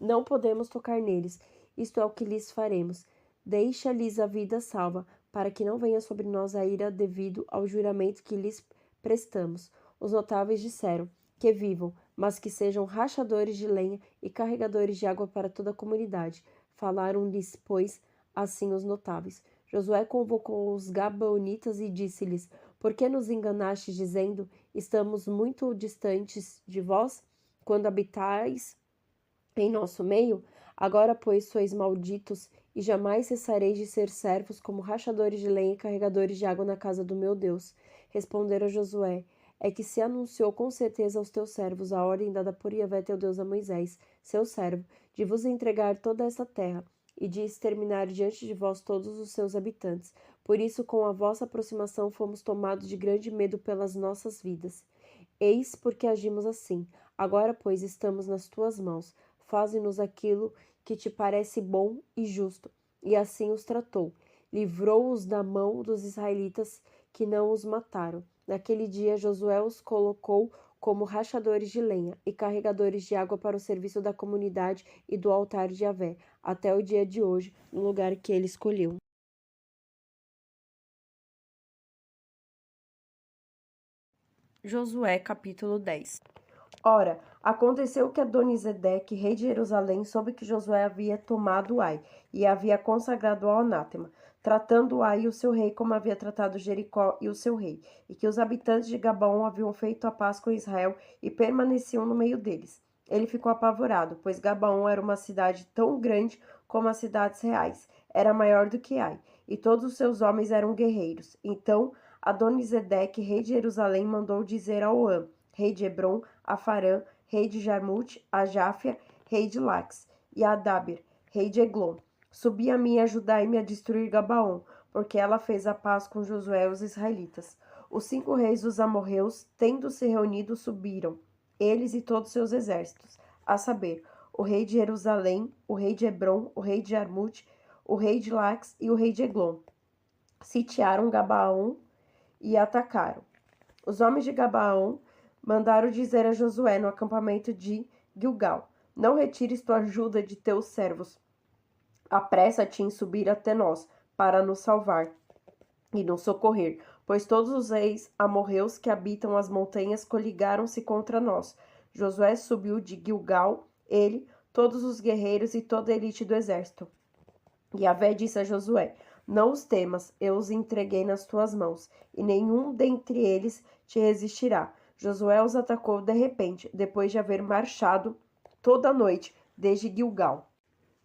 [SPEAKER 2] não podemos tocar neles. Isto é o que lhes faremos. Deixa-lhes a vida salva, para que não venha sobre nós a ira devido ao juramento que lhes prestamos. Os notáveis disseram: Que vivam, mas que sejam rachadores de lenha e carregadores de água para toda a comunidade. Falaram-lhes, pois, assim os notáveis. Josué convocou os Gabaonitas e disse-lhes: Por que nos enganastes, dizendo: Estamos muito distantes de vós, quando habitais em nosso meio? Agora, pois, sois malditos, e jamais cessareis de ser servos como rachadores de lenha e carregadores de água na casa do meu Deus. Responderam Josué: É que se anunciou com certeza aos teus servos a ordem dada por Yahvé teu Deus a Moisés, seu servo, de vos entregar toda esta terra, e de exterminar diante de vós todos os seus habitantes. Por isso, com a vossa aproximação, fomos tomados de grande medo pelas nossas vidas. Eis porque agimos assim. Agora, pois, estamos nas tuas mãos. Faze-nos aquilo que te parece bom e justo. E assim os tratou. Livrou-os da mão dos israelitas, que não os mataram. Naquele dia, Josué os colocou como rachadores de lenha e carregadores de água para o serviço da comunidade e do altar de Yahvé, até o dia de hoje, no lugar que ele escolheu.
[SPEAKER 1] Josué capítulo 10.
[SPEAKER 2] Ora, aconteceu que Adonisedeque, rei de Jerusalém, soube que Josué havia tomado Ai e havia consagrado ao anátema, tratando Ai e o seu rei como havia tratado Jericó e o seu rei, e que os habitantes de Gabaon haviam feito a paz com Israel e permaneciam no meio deles. Ele ficou apavorado, pois Gabaon era uma cidade tão grande como as cidades reais, era maior do que Ai, e todos os seus homens eram guerreiros. Então Adonisedeque, rei de Jerusalém, mandou dizer a Oã, rei de Hebron, a Farã, rei de Jarmute, a Jáfia, rei de Lax, e a Dabir, rei de Eglon: Subi a mim e ajudai-me a destruir Gabaon, porque ela fez a paz com Josué e os israelitas. Os 5 reis dos amorreus, tendo se reunido, subiram, eles e todos seus exércitos, a saber, o rei de Jerusalém, o rei de Hebron, o rei de Jarmute, o rei de Lax e o rei de Eglon. Sitiaram Gabaon e atacaram. Os homens de Gabaon mandaram dizer a Josué no acampamento de Gilgal: Não retires tua ajuda de teus servos. Apressa-te em subir até nós, para nos salvar e nos socorrer, pois todos os reis amorreus que habitam as montanhas coligaram-se contra nós. Josué subiu de Gilgal, ele, todos os guerreiros e toda a elite do exército. Yahvé disse a Josué: Não os temas, eu os entreguei nas tuas mãos, e nenhum dentre eles te resistirá. Josué os atacou de repente, depois de haver marchado toda a noite desde Gilgal.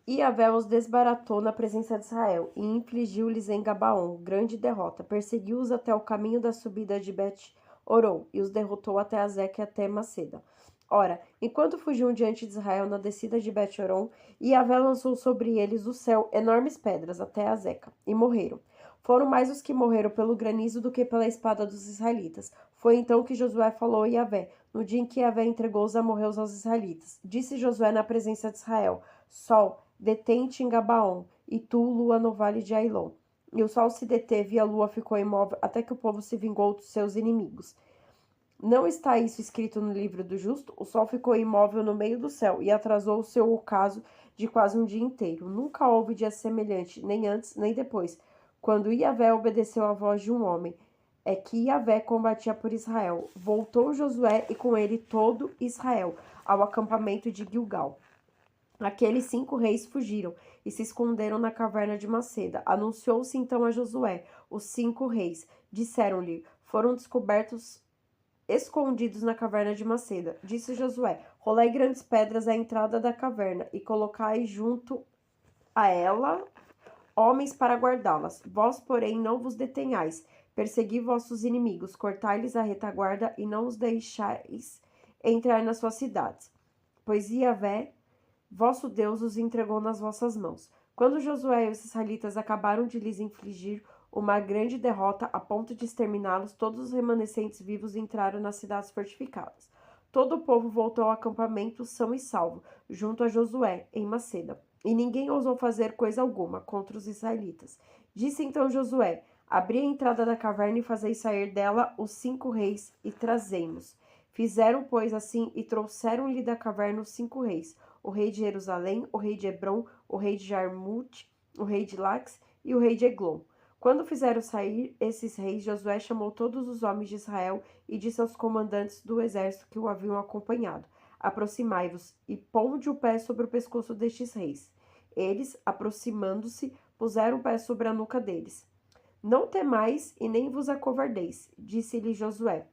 [SPEAKER 2] E Yahvé os desbaratou na presença de Israel, e infligiu-lhes em Gabaon grande derrota. Perseguiu-os até o caminho da subida de Bet-Oron, e os derrotou até Azeca e até Maceda. Ora, enquanto fugiam diante de Israel na descida de Bet-Oron, Yahvé lançou sobre eles do céu enormes pedras até Azeca, e morreram. Foram mais os que morreram pelo granizo do que pela espada dos israelitas. Foi então que Josué falou a Yahvé, no dia em que Yahvé entregou os amorreus aos israelitas. Disse Josué na presença de Israel: Sol, detente em Gabaon, e tu, lua, no vale de Ailon. E o sol se deteve e a lua ficou imóvel até que o povo se vingou dos seus inimigos. Não está isso escrito no livro do justo? O sol ficou imóvel no meio do céu e atrasou o seu ocaso de quase um dia inteiro. Nunca houve dia semelhante, nem antes nem depois, quando Yahvé obedeceu à voz de um homem. É que Yahvé combatia por Israel. Voltou Josué e com ele todo Israel ao acampamento de Gilgal. Aqueles 5 reis fugiram e se esconderam na caverna de Maceda. Anunciou-se então a Josué: Os 5 reis, disseram-lhe, foram descobertos escondidos na caverna de Maceda. Disse Josué: Rolai grandes pedras à entrada da caverna e colocai junto a ela homens para guardá-las. Vós, porém, não vos detenhais. Persegui vossos inimigos, cortai-lhes a retaguarda e não os deixais entrar nas suas cidades. Pois Yahvé, vosso Deus, os entregou nas vossas mãos. Quando Josué e os israelitas acabaram de lhes infligir uma grande derrota a ponto de exterminá-los, todos os remanescentes vivos entraram nas cidades fortificadas. Todo o povo voltou ao acampamento são e salvo, junto a Josué, em Maceda. e ninguém ousou fazer coisa alguma contra os israelitas. Disse então Josué: abri a entrada da caverna e fazei sair dela os 5 reis e trazei-los. Fizeram, pois, assim, e trouxeram-lhe da caverna os 5 reis, o rei de Jerusalém, o rei de Hebrom, o rei de Jarmute, o rei de Lax e o rei de Eglon. Quando fizeram sair esses reis, Josué chamou todos os homens de Israel e disse aos comandantes do exército que o haviam acompanhado: aproximai-vos e ponde o pé sobre o pescoço destes reis. Eles, aproximando-se, puseram o pé sobre a nuca deles. Não temais e nem vos acovardeis, disse-lhe Josué,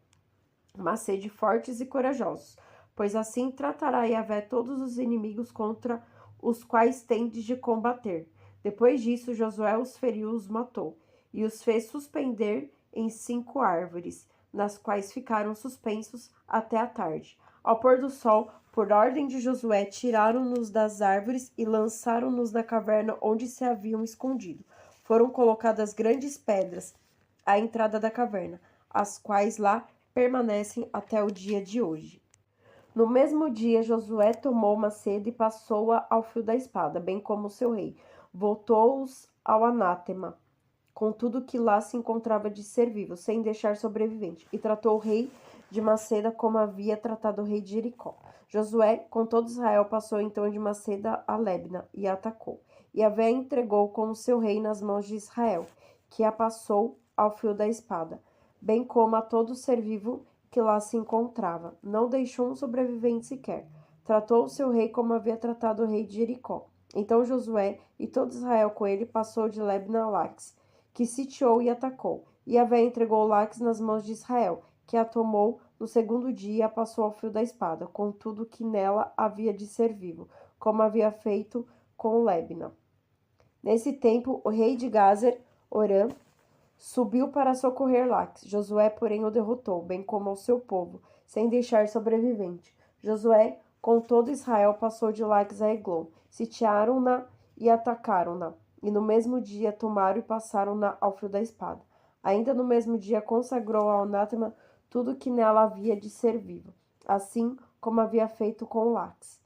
[SPEAKER 2] mas sede fortes e corajosos, pois assim tratará Yahvé todos os inimigos contra os quais tendes de combater. Depois disso, Josué os feriu, os matou, e os fez suspender em 5 árvores, nas quais ficaram suspensos até a tarde. Ao pôr do sol, por ordem de Josué, tiraram-nos das árvores e lançaram-nos na caverna onde se haviam escondido. Foram colocadas grandes pedras à entrada da caverna, as quais lá permanecem até o dia de hoje. No mesmo dia, Josué tomou uma seda e passou-a ao fio da espada, bem como o seu rei. Voltou-os ao anátema, com tudo que lá se encontrava de ser vivo, sem deixar sobrevivente, e tratou o rei de Maceda como havia tratado o rei de Jericó. Josué, com todo Israel, passou então de Maceda a Libna e a atacou. E Yahvé entregou como seu rei nas mãos de Israel, que a passou ao fio da espada, bem como a todo ser vivo que lá se encontrava. Não deixou um sobrevivente sequer. Tratou o seu rei como havia tratado o rei de Jericó. Então Josué e todo Israel com ele passou de Libna a Lax, que sitiou e atacou. E Yahvé entregou Lax nas mãos de Israel, que a tomou no segundo dia e a passou ao fio da espada, com tudo que nela havia de ser vivo, como havia feito com Libna. Nesse tempo, o rei de Gazer, Orã, subiu para socorrer Lax. Josué, porém, o derrotou, bem como ao seu povo, sem deixar sobrevivente. Josué, com todo Israel, passou de Lax a Eglon. Sitiaram-na e atacaram-na. E no mesmo dia tomaram e passaram-na ao fio da espada. Ainda no mesmo dia consagrou ao anátema tudo que nela havia de ser vivo, assim como havia feito com Lax.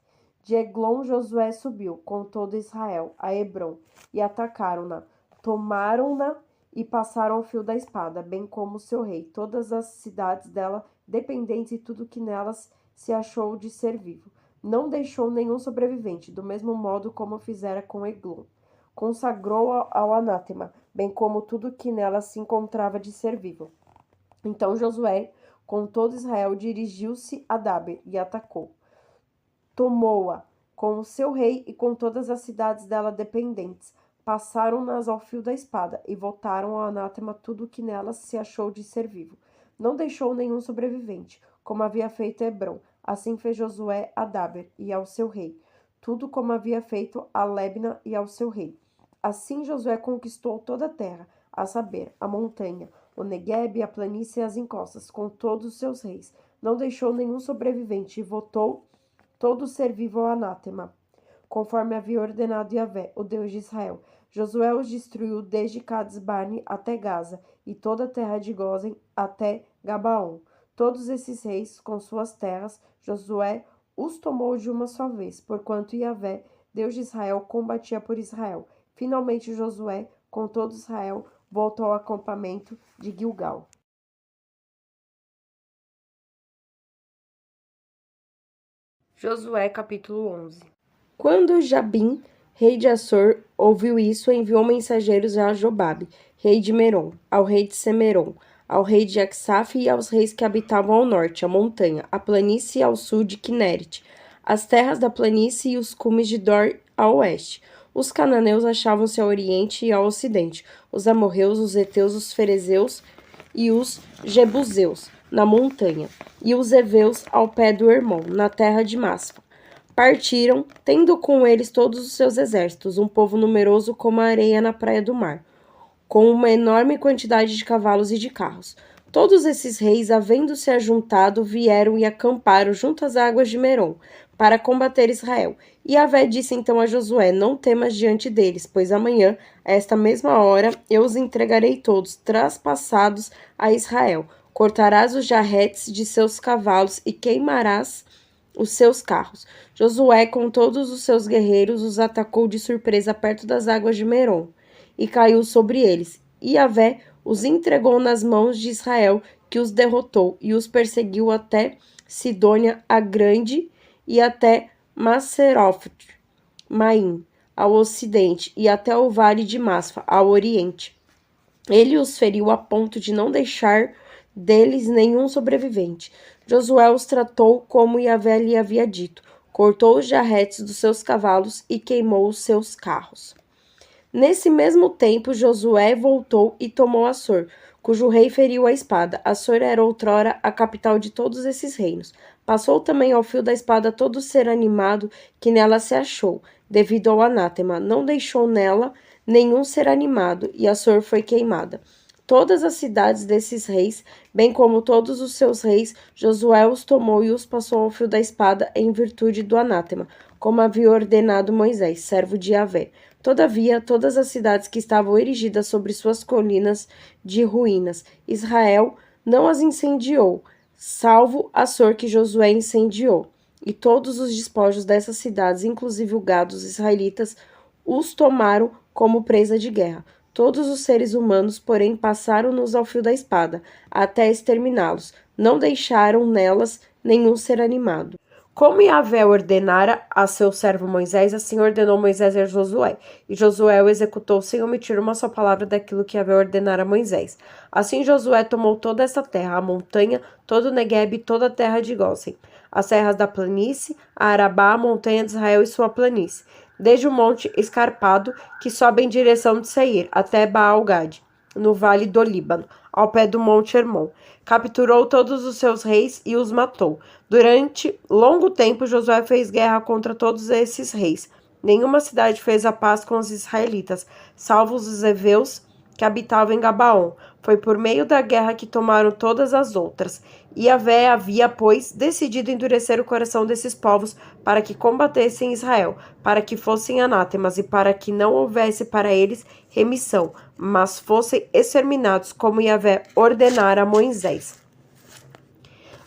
[SPEAKER 2] De Eglon Josué subiu, com todo Israel, a Hebrom, e atacaram-na. Tomaram-na e passaram o fio da espada, bem como seu rei, todas as cidades dela dependentes e tudo que nelas se achou de ser vivo. Não deixou nenhum sobrevivente, do mesmo modo como fizera com Eglon. Consagrou ao anátema, bem como tudo que nela se encontrava de ser vivo. Então Josué, com todo Israel, dirigiu-se a Daber e atacou. Tomou-a com o seu rei e com todas as cidades dela dependentes. Passaram-nas ao fio da espada e voltaram ao anátema tudo o que nelas se achou de ser vivo. Não deixou nenhum sobrevivente, como havia feito Hebrom. Assim fez Josué a Daber e ao seu rei, tudo como havia feito a Libna e ao seu rei. Assim Josué conquistou toda a terra, a saber, a montanha, o Neguebe, a planície e as encostas, com todos os seus reis. Não deixou nenhum sobrevivente e votou todo ser vivo ao anátema, conforme havia ordenado Yahvé, o Deus de Israel. Josué os destruiu desde Cades-Barne até Gaza, e toda a terra de Gósen até Gabaon. Todos esses reis, com suas terras, Josué os tomou de uma só vez, porquanto Yahvé, Deus de Israel, combatia por Israel. Finalmente Josué, com todo Israel, voltou ao acampamento de Gilgal. Josué capítulo 11. Quando Jabim, rei de Assor, ouviu isso, enviou mensageiros a Jobabe, rei de Merom, ao rei de Semerom, ao rei de Aksaf e aos reis que habitavam ao norte, a montanha, a planície ao sul de Kineret, as terras da planície e os cumes de Dor ao oeste. Os cananeus achavam-se ao oriente e ao ocidente, os amorreus, os heteus, os ferezeus e os jebuseus, na montanha, e os heveus ao pé do Hermon, na terra de Maspa. Partiram, tendo com eles todos os seus exércitos, um povo numeroso como a areia na praia do mar, com uma enorme quantidade de cavalos e de carros. Todos esses reis, havendo-se ajuntado, vieram e acamparam junto às águas de Merom, para combater Israel. E Yahvé disse então a Josué: não temas diante deles, pois amanhã, a esta mesma hora, eu os entregarei todos, traspassados a Israel. Cortarás os jarretes de seus cavalos e queimarás os seus carros. Josué, com todos os seus guerreiros, os atacou de surpresa perto das águas de Merom e caiu sobre eles. E Yahvé os entregou nas mãos de Israel, que os derrotou e os perseguiu até Sidônia a Grande e até Maseroth Maim, ao ocidente, e até o vale de Masfa, ao oriente. Ele os feriu a ponto de não deixar deles nenhum sobrevivente. Josué os tratou como Yahvé lhe havia dito, cortou os jarretes dos seus cavalos e queimou os seus carros. Nesse mesmo tempo, Josué voltou e tomou Assor, cujo rei feriu a espada. Assor era outrora a capital de todos esses reinos. Passou também ao fio da espada todo ser animado que nela se achou, devido ao anátema. Não deixou nela nenhum ser animado, e Assor foi queimada. Todas as cidades desses reis, bem como todos os seus reis, Josué os tomou e os passou ao fio da espada em virtude do anátema, como havia ordenado Moisés, servo de Yahvé. Todavia, todas as cidades que estavam erigidas sobre suas colinas de ruínas, Israel não as incendiou, salvo Assor que Josué incendiou. E todos os despojos dessas cidades, inclusive o gado dos israelitas, os tomaram como presa de guerra. Todos os seres humanos, porém, passaram-nos ao fio da espada, até exterminá-los. Não deixaram nelas nenhum ser animado. Como Yahvé ordenara a seu servo Moisés, assim ordenou Moisés a Josué. E Josué o executou sem omitir uma só palavra daquilo que Yahvé ordenara a Moisés. Assim Josué tomou toda essa terra, a montanha, todo o Neguebe e toda a terra de Gósen, as serras da planície, a Arabá, a montanha de Israel e sua planície, desde o monte escarpado que sobe em direção de Seir, até Baal-Gade, no vale do Líbano, ao pé do monte Hermon. Capturou todos os seus reis e os matou. Durante longo tempo, Josué fez guerra contra todos esses reis. Nenhuma cidade fez a paz com os israelitas, salvo os heveus que habitavam em Gabaon. Foi por meio da guerra que tomaram todas as outras. E Yahvé havia, pois, decidido endurecer o coração desses povos para que combatessem Israel, para que fossem anátemas e para que não houvesse para eles remissão, mas fossem exterminados, como Yahvé ordenara a Moisés.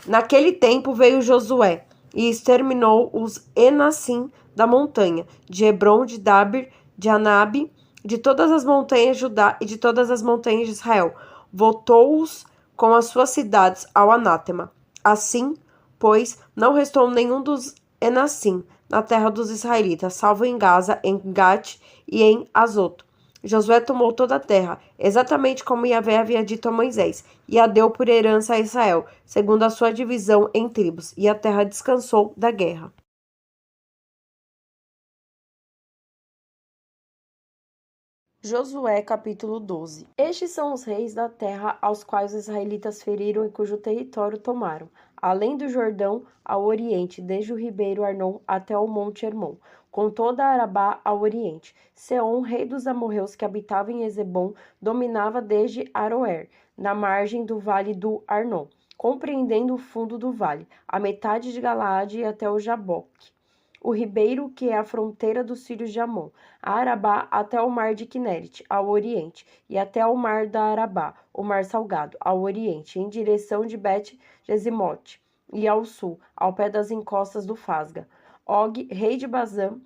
[SPEAKER 2] Naquele tempo veio Josué e exterminou os Enassim da montanha, de Hebron, de Dabir, de Anabe, de todas as montanhas de Judá e de todas as montanhas de Israel. Votou-os com as suas cidades ao anátema. Assim, pois, não restou nenhum dos Enassim na terra dos israelitas, salvo em Gaza, em Gate e em Azoto. Josué tomou toda a terra, exatamente como Yahvé havia dito a Moisés, e a deu por herança a Israel, segundo a sua divisão em tribos, e a terra descansou da guerra. Josué capítulo 12. Estes são os reis da terra aos quais os israelitas feriram e cujo território tomaram, além do Jordão ao oriente, desde o ribeiro Arnon até o monte Hermon, com toda a Arabá ao oriente. Seom, rei dos amorreus que habitava em Ezebom, dominava desde Aroer, na margem do vale do Arnon, compreendendo o fundo do vale, a metade de Galaade e até o Jaboque. O ribeiro, que é a fronteira dos filhos de Amon, a Arabá até o mar de Quinerete, ao oriente, e até o mar da Arabá, o mar salgado, ao oriente, em direção de Bet-Jesimote, e ao sul, ao pé das encostas do Fasga. Og, rei de Bazã,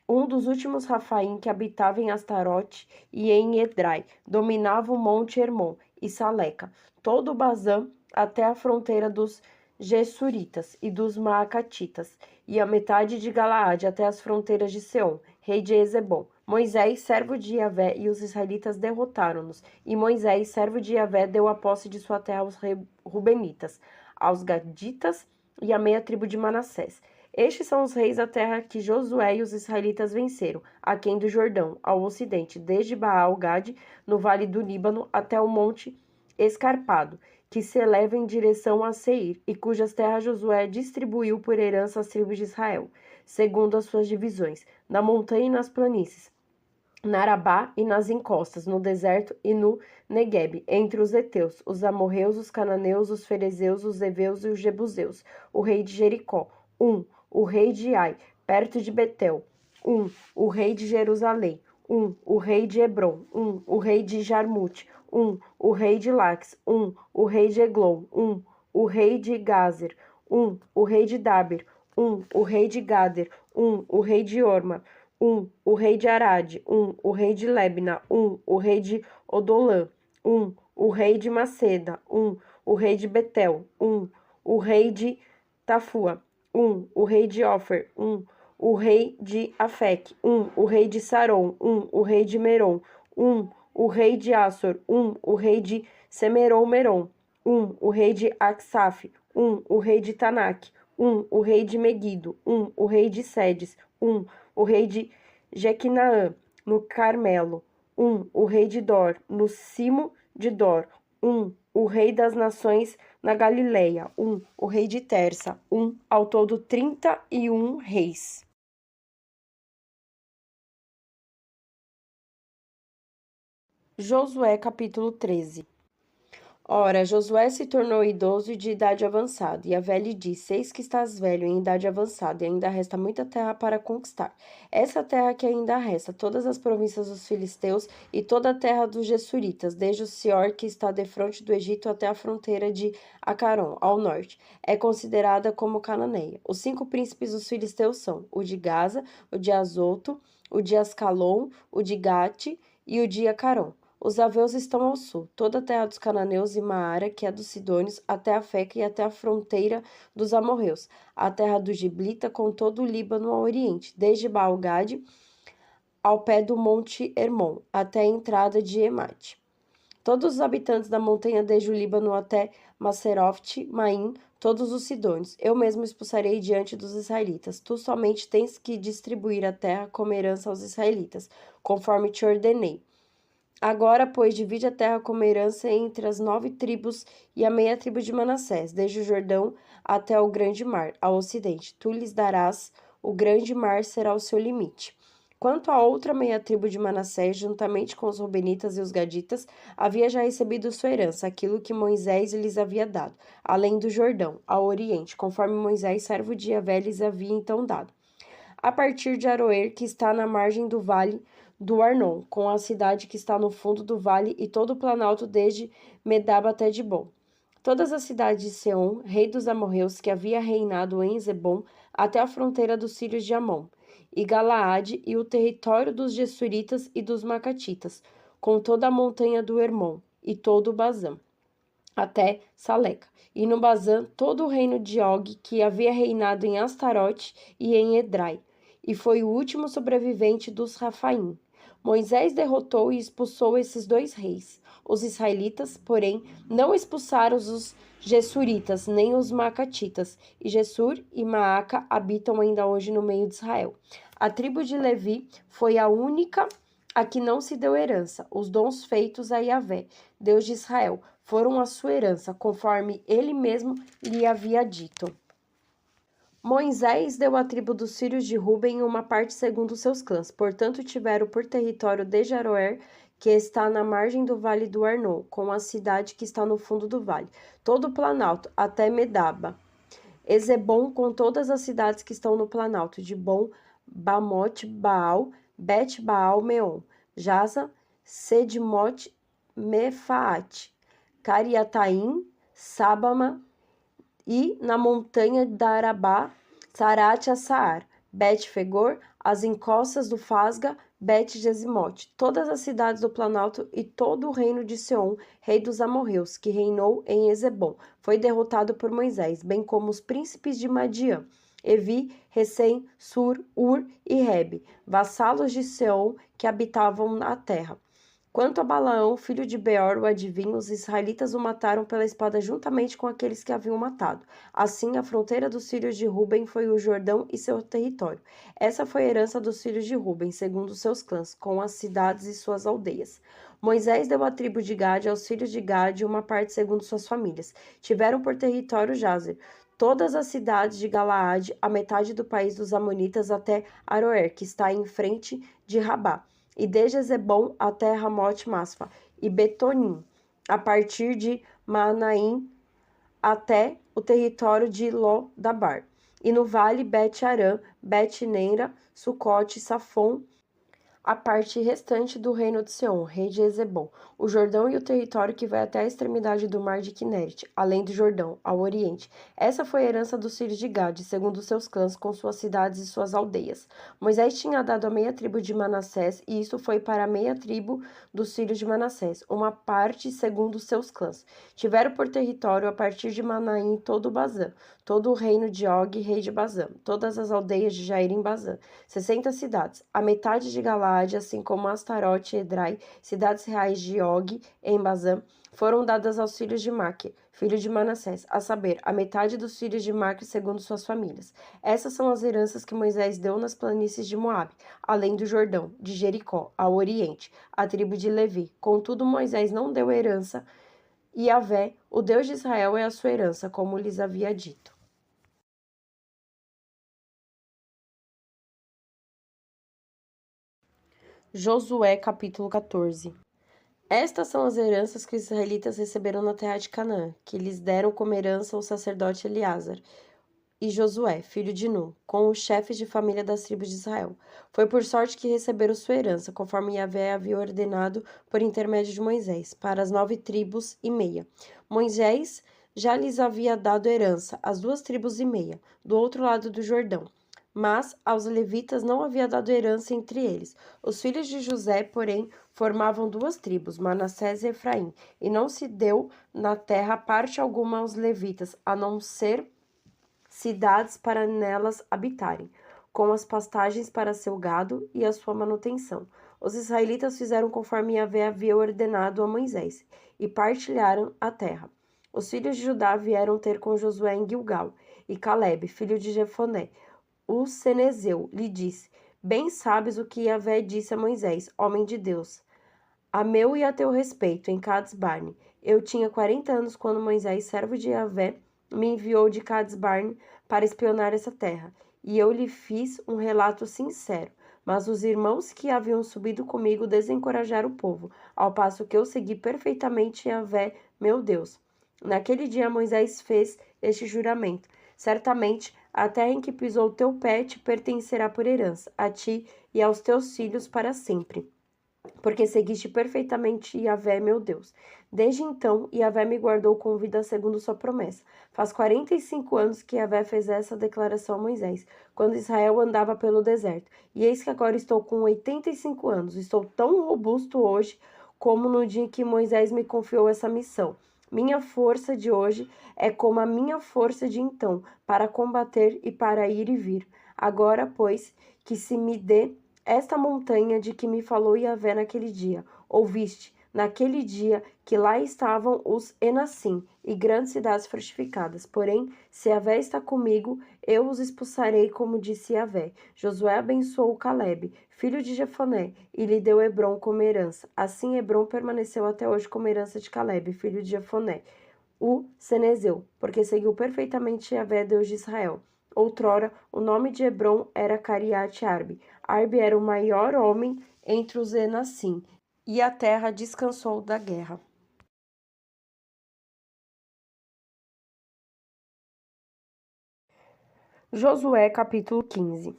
[SPEAKER 2] um dos últimos Rafaim que habitava em Astarote e em Edrai, dominava o monte Hermon e Saleca, todo o Bazã até a fronteira dos Gessuritas e dos Maacatitas, e a metade de Galaade até as fronteiras de Seom, rei de Ezebom. Moisés, servo de Yahvé, e os israelitas derrotaram-nos, e Moisés, servo de Yahvé, deu a posse de sua terra aos Rubenitas, aos Gaditas e à meia tribo de Manassés. Estes são os reis da terra que Josué e os israelitas venceram, aquém do Jordão, ao ocidente, desde Baal-Gade, no vale do Líbano, até o monte escarpado, que se eleva em direção a Seir, e cujas terras Josué distribuiu por herança às tribos de Israel, segundo as suas divisões, na montanha e nas planícies, na Arabá e nas encostas, no deserto e no Neguebe, entre os heteus, os amorreus, os cananeus, os ferezeus, os heveus e os jebuseus, o rei de Jericó, o rei de Ai, perto de Betel, o rei de Jerusalém, o rei de Hebron, o rei de Jarmute, o rei de Lax, o rei de Eglon, o rei de Gazer, o rei de Dabir, O rei de Gader, o rei de Orma, o rei de Arade, o rei de Lebna, o rei de Odolã, o rei de Maceda, o rei de Betel, o rei de Tafua, o rei de Ofer, o rei de Afec, o rei de Saron, o rei de Merom, o rei de Assor, o rei de Semeron-Merom, o rei de Aksaf, o rei de Tanak, o rei de Megido, o rei de Sedes, o rei de Jequinaã, no Carmelo, o rei de Dor, no cimo de Dor, o rei das nações na Galileia, o rei de Tersa, ao todo 31 reis. Josué capítulo 13. Ora, Josué se tornou idoso e de idade avançada, e a velha lhe disse: Eis que estás velho em idade avançada, e ainda resta muita terra para conquistar. Essa terra que ainda resta, todas as províncias dos filisteus e toda a terra dos Gessuritas, desde o Sior, que está defronte do Egito, até a fronteira de Acaron, ao norte, é considerada como cananeia. Os 5 príncipes dos filisteus são o de Gaza, o de Azoto, o de Ascalon, o de Gate e o de Acaron. Os aveus estão ao sul, toda a terra dos cananeus e Maara, que é dos sidônios, até a Feca e até a fronteira dos amorreus, a terra do Giblita, com todo o Líbano ao oriente, desde Baal-Gade ao pé do monte Hermon, até a entrada de Emate. Todos os habitantes da montanha, desde o Líbano até Maseroft, Maim, todos os sidônios, eu mesmo expulsarei diante dos israelitas. Tu somente tens que distribuir a terra como herança aos israelitas, conforme te ordenei. Agora, pois, divide a terra como herança entre as 9 tribos e a meia tribo de Manassés, desde o Jordão até o grande mar, ao ocidente. Tu lhes darás, o grande mar será o seu limite. Quanto à outra meia tribo de Manassés, juntamente com os Rubenitas e os Gaditas, havia já recebido sua herança, aquilo que Moisés lhes havia dado, além do Jordão, ao oriente, conforme Moisés, servo de Yahvé, lhes havia então dado. A partir de Aroer, que está na margem do vale do Arnon, com a cidade que está no fundo do vale e todo o planalto desde Medaba até Dibon. Todas as cidades de Seom, rei dos amorreus, que havia reinado em Zebom, até a fronteira dos filhos de Amon, e Galaade e o território dos Gessuritas e dos Macatitas, com toda a montanha do Hermon e todo o Bazã, até Saleca. E no Bazã, todo o reino de Og, que havia reinado em Astarote e em Edrai, e foi o último sobrevivente dos Rafaim. Moisés derrotou e expulsou esses 2 reis. Os israelitas, porém, não expulsaram os Gessuritas, nem os Macatitas, e Gessur e Maaca habitam ainda hoje no meio de Israel. A tribo de Levi foi a única a que não se deu herança. Os dons feitos a Yahvé, Deus de Israel, foram a sua herança, conforme ele mesmo lhe havia dito. Moisés deu à tribo dos filhos de Ruben uma parte segundo seus clãs, portanto tiveram por território desde Aroer, que está na margem do vale do Arnon, com a cidade que está no fundo do vale, todo o planalto, até Medaba. Ezebom, com todas as cidades que estão no planalto, de Bom, Bamote, Baal, Bet-Baal, Meon, Jaza, Sedimote, Mefaate, Cariataim, Sábama, e na montanha da Arabá, Sarate-a-Saar, Bet-Fegor, as encostas do Fasga, Bet-Gesimote, todas as cidades do Planalto e todo o reino de Seom, rei dos amorreus, que reinou em Ezebom, foi derrotado por Moisés, bem como os príncipes de Madiã, Evi, Recém, Sur, Ur e Rebe, vassalos de Seom que habitavam na terra. Quanto a Balaão, filho de Beor, o adivinho, os israelitas o mataram pela espada juntamente com aqueles que haviam matado. Assim, a fronteira dos filhos de Ruben foi o Jordão e seu território. Essa foi a herança dos filhos de Ruben, segundo seus clãs, com as cidades e suas aldeias. Moisés deu à tribo de Gade aos filhos de Gade uma parte segundo suas famílias. Tiveram por território Jazer, todas as cidades de Galaade, a metade do país dos Amonitas até Aroer, que está em frente de Rabá, e desde Ezebom até Ramote-Masfa e Betonim, a partir de Manaim até o território de Lo-Dabar, e no vale Bet-Arã, Bet-Neira, Sucote, Safon, a parte restante do reino de Seom, rei de Hesebom, o Jordão e o território que vai até a extremidade do mar de Quinerete, além do Jordão, ao oriente. Essa foi a herança dos filhos de Gade, segundo seus clãs, com suas cidades e suas aldeias. Moisés tinha dado a meia tribo de Manassés, e isso foi para a meia tribo dos filhos de Manassés, uma parte segundo seus clãs. Tiveram por território, a partir de Manaim, todo o Bazã, todo o reino de Og, rei de Bazã, todas as aldeias de Jair em Bazã, 60 cidades, a metade de Galaade, assim como Astarote e Edrai, cidades reais de Og, em Bazã, foram dadas aos filhos de Maque, filho de Manassés, a saber, a metade dos filhos de Maque segundo suas famílias. Essas são as heranças que Moisés deu nas planícies de Moabe, além do Jordão, de Jericó, ao oriente, a tribo de Levi. Contudo, Moisés não deu herança, e Yahvé, o Deus de Israel, é a sua herança, como lhes havia dito. Josué capítulo 14. Estas são as heranças que os israelitas receberam na terra de Canaã, que lhes deram como herança o sacerdote Eleazar e Josué, filho de Nun, com os chefes de família das tribos de Israel. Foi por sorte que receberam sua herança, conforme Yahvé havia ordenado por intermédio de Moisés, para as 9 tribos e meia. Moisés já lhes havia dado herança, as 2 tribos e meia, do outro lado do Jordão. Mas aos levitas não havia dado herança entre eles. Os filhos de José, porém, formavam 2 tribos, Manassés e Efraim, e não se deu na terra parte alguma aos levitas, a não ser cidades para nelas habitarem, com as pastagens para seu gado e a sua manutenção. Os israelitas fizeram conforme Yahvé havia ordenado a Moisés, e partilharam a terra. Os filhos de Judá vieram ter com Josué em Gilgal, e Calebe, filho de Jefoné, o cenezeu, lhe disse: Bem sabes o que Yahvé disse a Moisés, homem de Deus, a meu e a teu respeito, em Cades-Barne. Eu tinha 40 anos quando Moisés, servo de Yahvé, me enviou de Cades-Barne para espionar essa terra, e eu lhe fiz um relato sincero. Mas os irmãos que haviam subido comigo desencorajaram o povo, ao passo que eu segui perfeitamente Yahvé, meu Deus. Naquele dia Moisés fez este juramento: certamente a terra em que pisou o teu pé te pertencerá por herança, a ti e aos teus filhos para sempre, porque seguiste perfeitamente Yahvé, meu Deus. Desde então, Yahvé me guardou com vida segundo sua promessa. Faz 45 anos que Yahvé fez essa declaração a Moisés, quando Israel andava pelo deserto. E eis que agora estou com 85 anos. Estou tão robusto hoje como no dia em que Moisés me confiou essa missão. Minha força de hoje é como a minha força de então, para combater e para ir e vir. Agora, pois, que se me dê esta montanha de que me falou Yahvé naquele dia. Ouviste, naquele dia, que lá estavam os Enassim e grandes cidades fortificadas. Porém, se Yahvé está comigo, eu os expulsarei, como disse Yahvé. Josué abençoou Calebe, filho de Jefoné, e lhe deu Hebrom como herança. Assim, Hebrom permaneceu até hoje como herança de Calebe, filho de Jefoné, o cenezeu, porque seguiu perfeitamente Yahvé, Deus de Israel. Outrora, o nome de Hebrom era Cariate Arbe. Arbe era o maior homem entre os Enassim, e a terra descansou da guerra. Josué capítulo 15.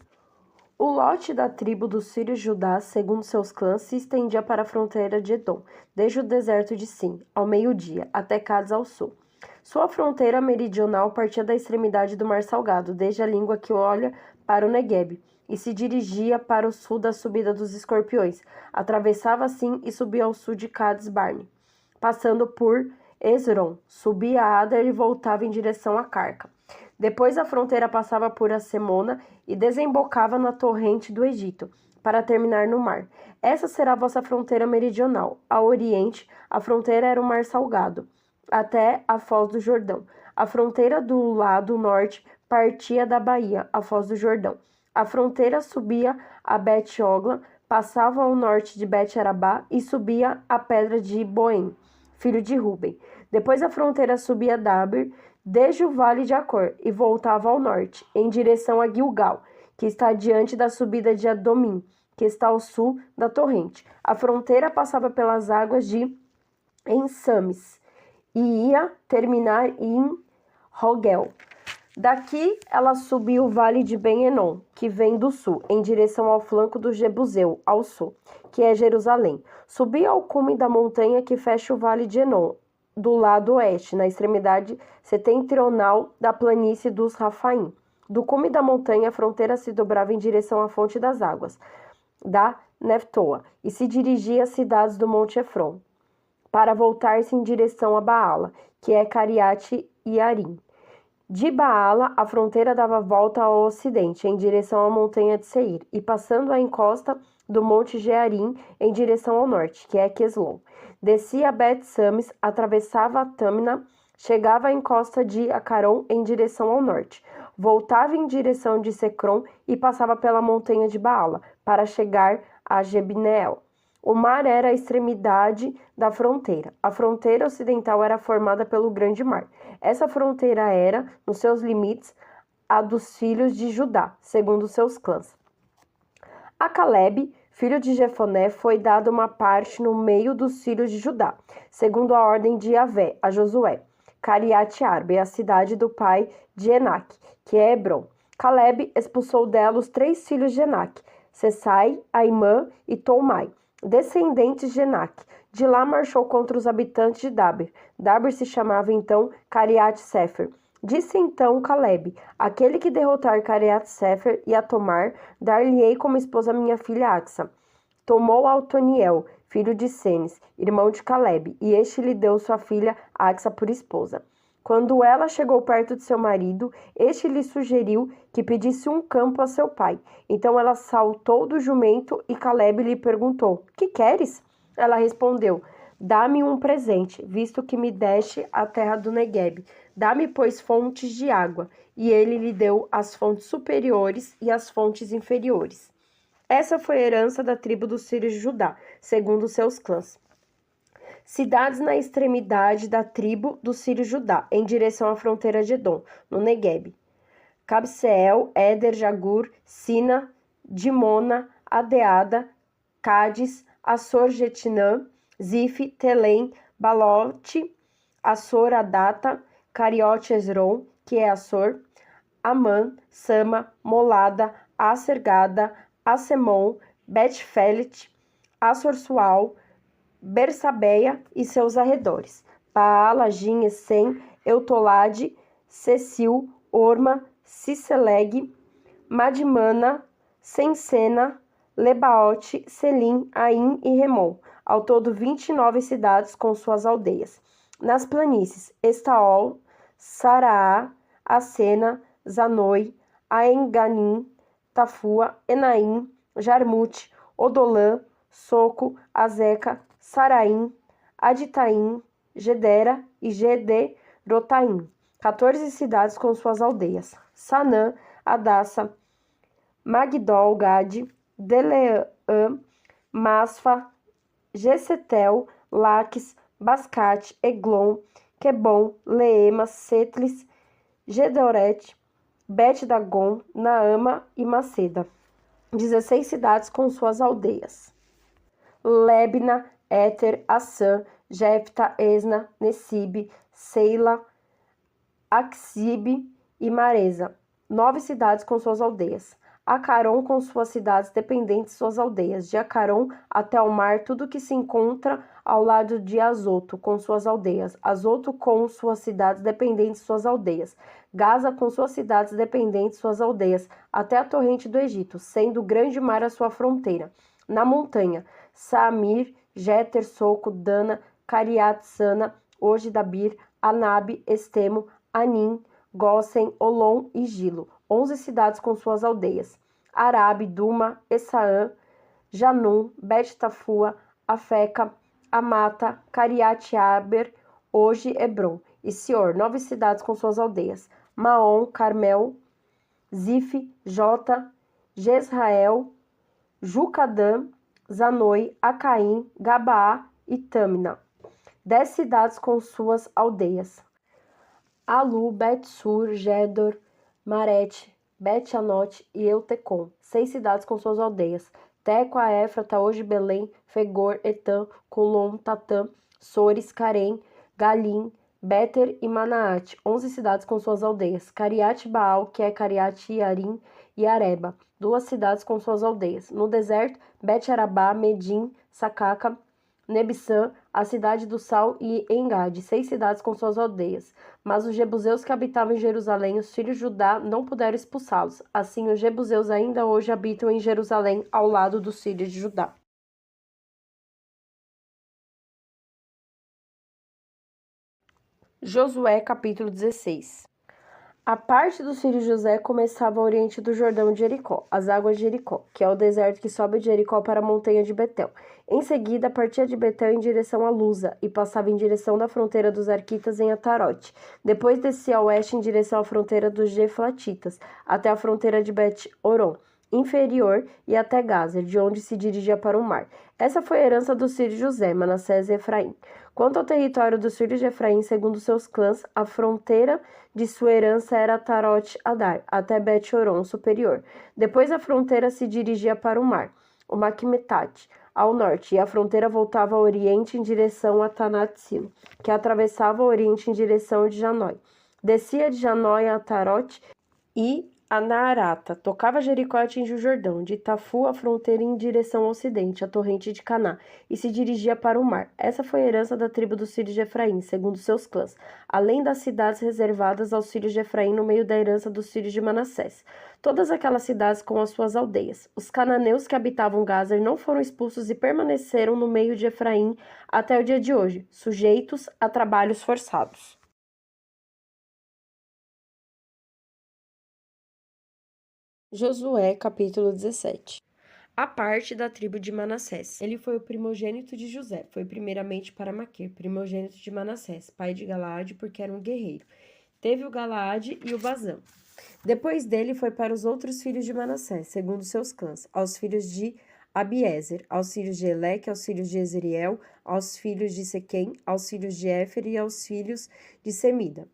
[SPEAKER 2] O lote da tribo dos filhos de Judá, segundo seus clãs, se estendia para a fronteira de Edom, desde o deserto de Sim, ao meio-dia, até Cades ao sul. Sua fronteira meridional partia da extremidade do Mar Salgado, desde a língua que olha para o Neguebe, e se dirigia para o sul da subida dos Escorpiões. Atravessava assim e subia ao sul de Cades-Barne, passando por Esron, subia a Adar e voltava em direção a Carca. Depois a fronteira passava por Acemona e desembocava na torrente do Egito, para terminar no mar. Essa será a vossa fronteira meridional. Ao oriente, a fronteira era o Mar Salgado, até a Foz do Jordão. A fronteira do lado norte partia da Baía, a Foz do Jordão. A fronteira subia a Bet-Ogla, passava ao norte de Bet-Arabá e subia a pedra de Boém, filho de Ruben. Depois a fronteira subia Dabir, desde o vale de Acor, e voltava ao norte, em direção a Gilgal, que está diante da subida de Adomim, que está ao sul da torrente. A fronteira passava pelas águas de Ensames e ia terminar em Rogel. Daqui ela subiu o vale de Ben-Enom, que vem do sul, em direção ao flanco do Jebuseu, ao sul, que é Jerusalém. Subiu ao cume da montanha que fecha o vale de Enom, do lado oeste, na extremidade setentrional da planície dos Rafaim. Do cume da montanha, a fronteira se dobrava em direção à fonte das águas, da Neftoa, e se dirigia às cidades do Monte Efron, para voltar-se em direção a Baala, que é Cariate e Arim. De Baala, a fronteira dava volta ao ocidente, em direção à montanha de Seir, e passando a encosta do Monte Gearim, em direção ao norte, que é Queslon. Descia a Bet-Sames, atravessava a Tâmina, chegava à encosta de Acaron, em direção ao norte. Voltava em direção de Secron e passava pela montanha de Baala, para chegar a Jebneel. O mar era a extremidade da fronteira. A fronteira ocidental era formada pelo Grande Mar. Essa fronteira era, nos seus limites, a dos filhos de Judá, segundo seus clãs. A Caleb, filho de Jefoné, foi dada uma parte no meio dos filhos de Judá, segundo a ordem de Javé, a Josué. Cariate Arbe, a cidade do pai de Enac, que é Hebron. Caleb expulsou dela os 3 filhos de Enac, Sessai, Aimã e Tolmai, descendentes de Enac. De lá marchou contra os habitantes de Daber. Daber se chamava então Cariate Sefer. Disse então Caleb: aquele que derrotar Cariate Sefer e a tomar, dar-lhe-ei como esposa minha filha Axa. Tomou Altoniel, filho de Senes, irmão de Caleb, e este lhe deu sua filha Axa por esposa. Quando ela chegou perto de seu marido, este lhe sugeriu que pedisse um campo a seu pai. Então ela saltou do jumento e Caleb lhe perguntou: que queres? Ela respondeu: dá-me um presente, visto que me deste a terra do Neguebe. Dá-me, pois, fontes de água. E ele lhe deu as fontes superiores e as fontes inferiores. Essa foi a herança da tribo dos filhos de Judá, segundo seus clãs. Cidades na extremidade da tribo dos filhos de Judá, em direção à fronteira de Edom, no Neguebe: Cabseel, Éder, Jagur, Sina, Dimona, Adeada, Cádiz, Assor-Getinã, Zif, Telém, Balote, Assor-Adata, Cariote Esron, que é Assor, Amã, Sama, Molada, Acergada, Assemon, Bet-Felet, Assor-Sual, Bersabeia e seus arredores, Baala, Gin, Essem, Eutolade, Cecil, Orma, Ciceleg, Madmana, Sensena, Lebaote, Selim, Aim e Remon, ao todo 29 cidades com suas aldeias. Nas planícies, Estaol, Saraá, Acena, Zanoi, Aenganim, Tafua, Enaim, Jarmute, Odolã, Soco, Azeca, Saraim, Aditaim, Gedera e Gederotaim. 14 cidades com suas aldeias: Sanã, Adassa, Magdol, Gade, Deleã, Masfa, Gesetel, Laques, Bascate, Eglon, Quebon, Leema, Setlis, Gedorete, Bet-Dagon, Naama e Maceda. 16 cidades com suas aldeias: Lebna, Éter, Assã, Jefta, Esna, Nessibe, Seila, Axibe e Maresa. 9 cidades com suas aldeias: Acaron com suas cidades dependentes, suas aldeias. De Acaron até o mar, tudo que se encontra ao lado de Azoto, com suas aldeias. Azoto com suas cidades dependentes, suas aldeias. Gaza com suas cidades dependentes, suas aldeias, até a torrente do Egito, sendo o grande mar a sua fronteira. Na montanha, Samir, Jeter, Soco, Dana, Cariat, Sana, Ojidabir, Anabe, Estemo, Anim, Gósen, Olom e Gilo. 11 cidades com suas aldeias: Arabe, Duma, Essaã, Janum, Bet-Tafua, Afeca, Amata, Cariat Aber, hoje Hebron e Sior. 9 cidades com suas aldeias: Maom, Carmel, Zif, Jota, Jezrael, Jucadã, Zanoi, Acaim, Gabaá e Tâmina. 10 cidades com suas aldeias: Alu, Bet-Sur, Gedor, Marete, Bet-Anote e Eutecom. 6 cidades com suas aldeias: Tecoa, Éfrata, hoje Belém, Fegor, Etã, Colom, Tatã, Sores, Carém, Galim, Beter e Manaate, 11 cidades com suas aldeias. Cariate Baal, que é Cariate Yarim e Areba, 2 cidades com suas aldeias. No deserto, Bet-Arabá, Medim, Sacaca, Nebissã, a cidade do Sal e Engade, 6 cidades com suas aldeias. Mas os jebuseus que habitavam em Jerusalém, os filhos de Judá, não puderam expulsá-los. Assim, os jebuseus ainda hoje habitam em Jerusalém, ao lado dos filhos de Judá. Josué, capítulo 16. A parte dos filhos de José começava ao oriente do Jordão de Jericó, as águas de Jericó, que é o deserto que sobe de Jericó para a montanha de Betel. Em seguida, partia de Betel em direção a Luza e passava em direção da fronteira dos Arquitas em Atarote. Depois descia a oeste em direção à fronteira dos Geflatitas, até a fronteira de Bet-Oron inferior e até Gazer, de onde se dirigia para o mar. Essa foi a herança dos filhos de José, Manassés e Efraim. Quanto ao território dos filhos de Efraim, segundo seus clãs, a fronteira de sua herança era Tarote Adar, até Bet-Oron superior. Depois a fronteira se dirigia para o mar, o Maquimetate, ao norte, e a fronteira voltava ao oriente em direção a Tanat-Silo, que atravessava o oriente em direção de Janói. Descia de Janói a Tarote e a Naarata, tocava Jericó e atingiu o Jordão, de Itafu a fronteira em direção ao ocidente, a torrente de Caná, e se dirigia para o mar. Essa foi a herança da tribo dos filhos de Efraim, segundo seus clãs, além das cidades reservadas aos filhos de Efraim no meio da herança dos filhos de Manassés. Todas aquelas cidades com as suas aldeias. Os cananeus que habitavam Gazer não foram expulsos e permaneceram no meio de Efraim até o dia de hoje, sujeitos a trabalhos forçados. Josué, capítulo 17. A parte da tribo de Manassés. Ele foi o primogênito de José. Foi primeiramente para Maquir, primogênito de Manassés, pai de Galaade, porque era um guerreiro. Teve o Galaade e o Bazã. Depois dele foi para os outros filhos de Manassés, segundo seus clãs, aos filhos de Abiezer, aos filhos de Eleque, aos filhos de Ezeriel, aos filhos de Sequém, aos filhos de Éfer e aos filhos de Semida.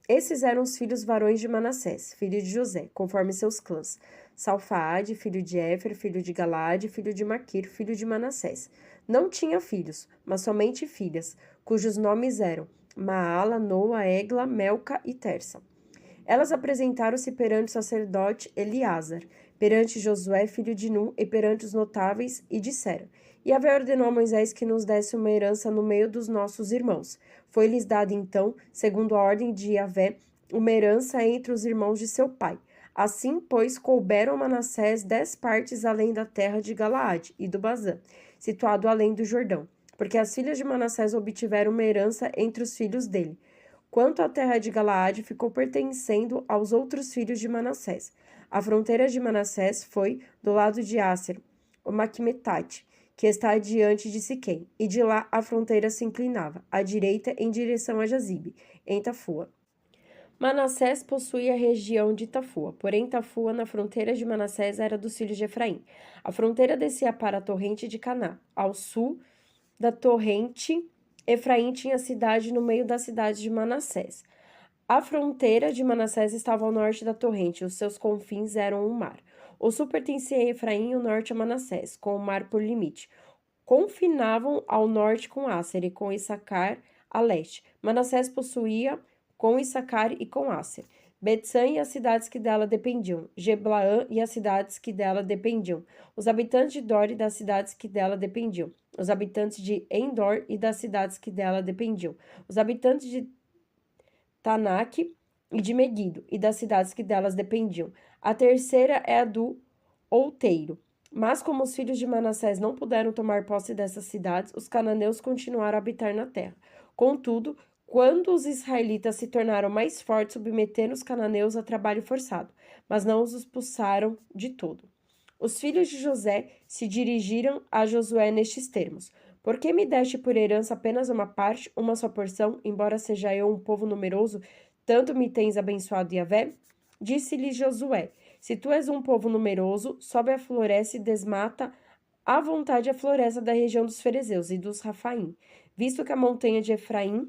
[SPEAKER 2] Esses eram os filhos varões de Manassés, filho de José, conforme seus clãs. Salfaade, filho de Éfer, filho de Galaade, filho de Maquir, filho de Manassés. Não tinha filhos, mas somente filhas, cujos nomes eram Maala, Noa, Egla, Melca e Tersa. Elas apresentaram-se perante o sacerdote Eleazar, perante Josué, filho de Nun, e perante os notáveis, e disseram: Yahvé ordenou a Moisés que nos desse uma herança no meio dos nossos irmãos. Foi-lhes dada, então, segundo a ordem de Yahvé, uma herança entre os irmãos de seu pai. Assim, pois, couberam a Manassés 10 partes além da terra de Galaade e do Bazã, situado além do Jordão, porque as filhas de Manassés obtiveram uma herança entre os filhos dele. Quanto à terra de Galaade, ficou pertencendo aos outros filhos de Manassés. A fronteira de Manassés foi do lado de Aser, o Maquimetate, que está diante de Siquém, e de lá a fronteira se inclinava, à direita em direção a Jazibe, em Tafua. Manassés possuía a região de Tafua, porém Tafua, na fronteira de Manassés, era dos filhos de Efraim. A fronteira descia para a torrente de Caná. Ao sul da torrente, Efraim tinha cidade no meio da cidade de Manassés. A fronteira de Manassés estava ao norte da torrente, os seus confins eram o mar. O sul pertencia a Efraim e o norte a Manassés, com o mar por limite. Confinavam ao norte com Asser e com Issacar a leste. Manassés possuía com Issacar e com Asser Betsã e as cidades que dela dependiam, Geblaã e as cidades que dela dependiam, os habitantes de Dor e das cidades que dela dependiam, os habitantes de Endor e das cidades que dela dependiam, os habitantes de Tanak e de Meguido e das cidades que delas dependiam. A terceira é a do Outeiro. Mas como os filhos de Manassés não puderam tomar posse dessas cidades, os cananeus continuaram a habitar na terra. Contudo, quando os israelitas se tornaram mais fortes, submeteram os cananeus a trabalho forçado, mas não os expulsaram de todo. Os filhos de José se dirigiram a Josué nestes termos: Por que me deste por herança apenas uma parte, uma só porção, embora seja eu um povo numeroso, tanto me tens abençoado, Yahvé? Disse-lhe Josué: Se tu és um povo numeroso, sobe a floresta e desmata à vontade a floresta da região dos Ferezeus e dos Rafaim, visto que a montanha de Efraim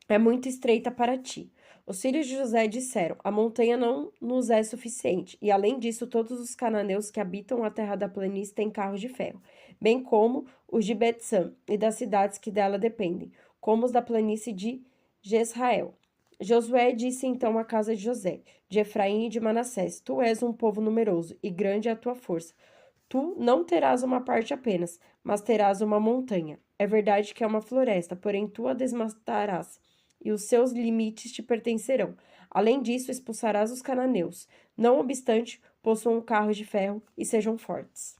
[SPEAKER 2] é muito estreita para ti. Os filhos de José disseram: A montanha não nos é suficiente, e além disso, todos os cananeus que habitam a terra da planície têm carros de ferro, bem como os de Betsã e das cidades que dela dependem, como os da planície de Jezrael. Josué disse então à casa de José, de Efraim e de Manassés: Tu és um povo numeroso, e grande é a tua força. Tu não terás uma parte apenas, mas terás uma montanha. É verdade que é uma floresta, porém tu a desmatarás, e os seus limites te pertencerão. Além disso, expulsarás os cananeus. Não obstante, possuam carros de ferro e sejam fortes.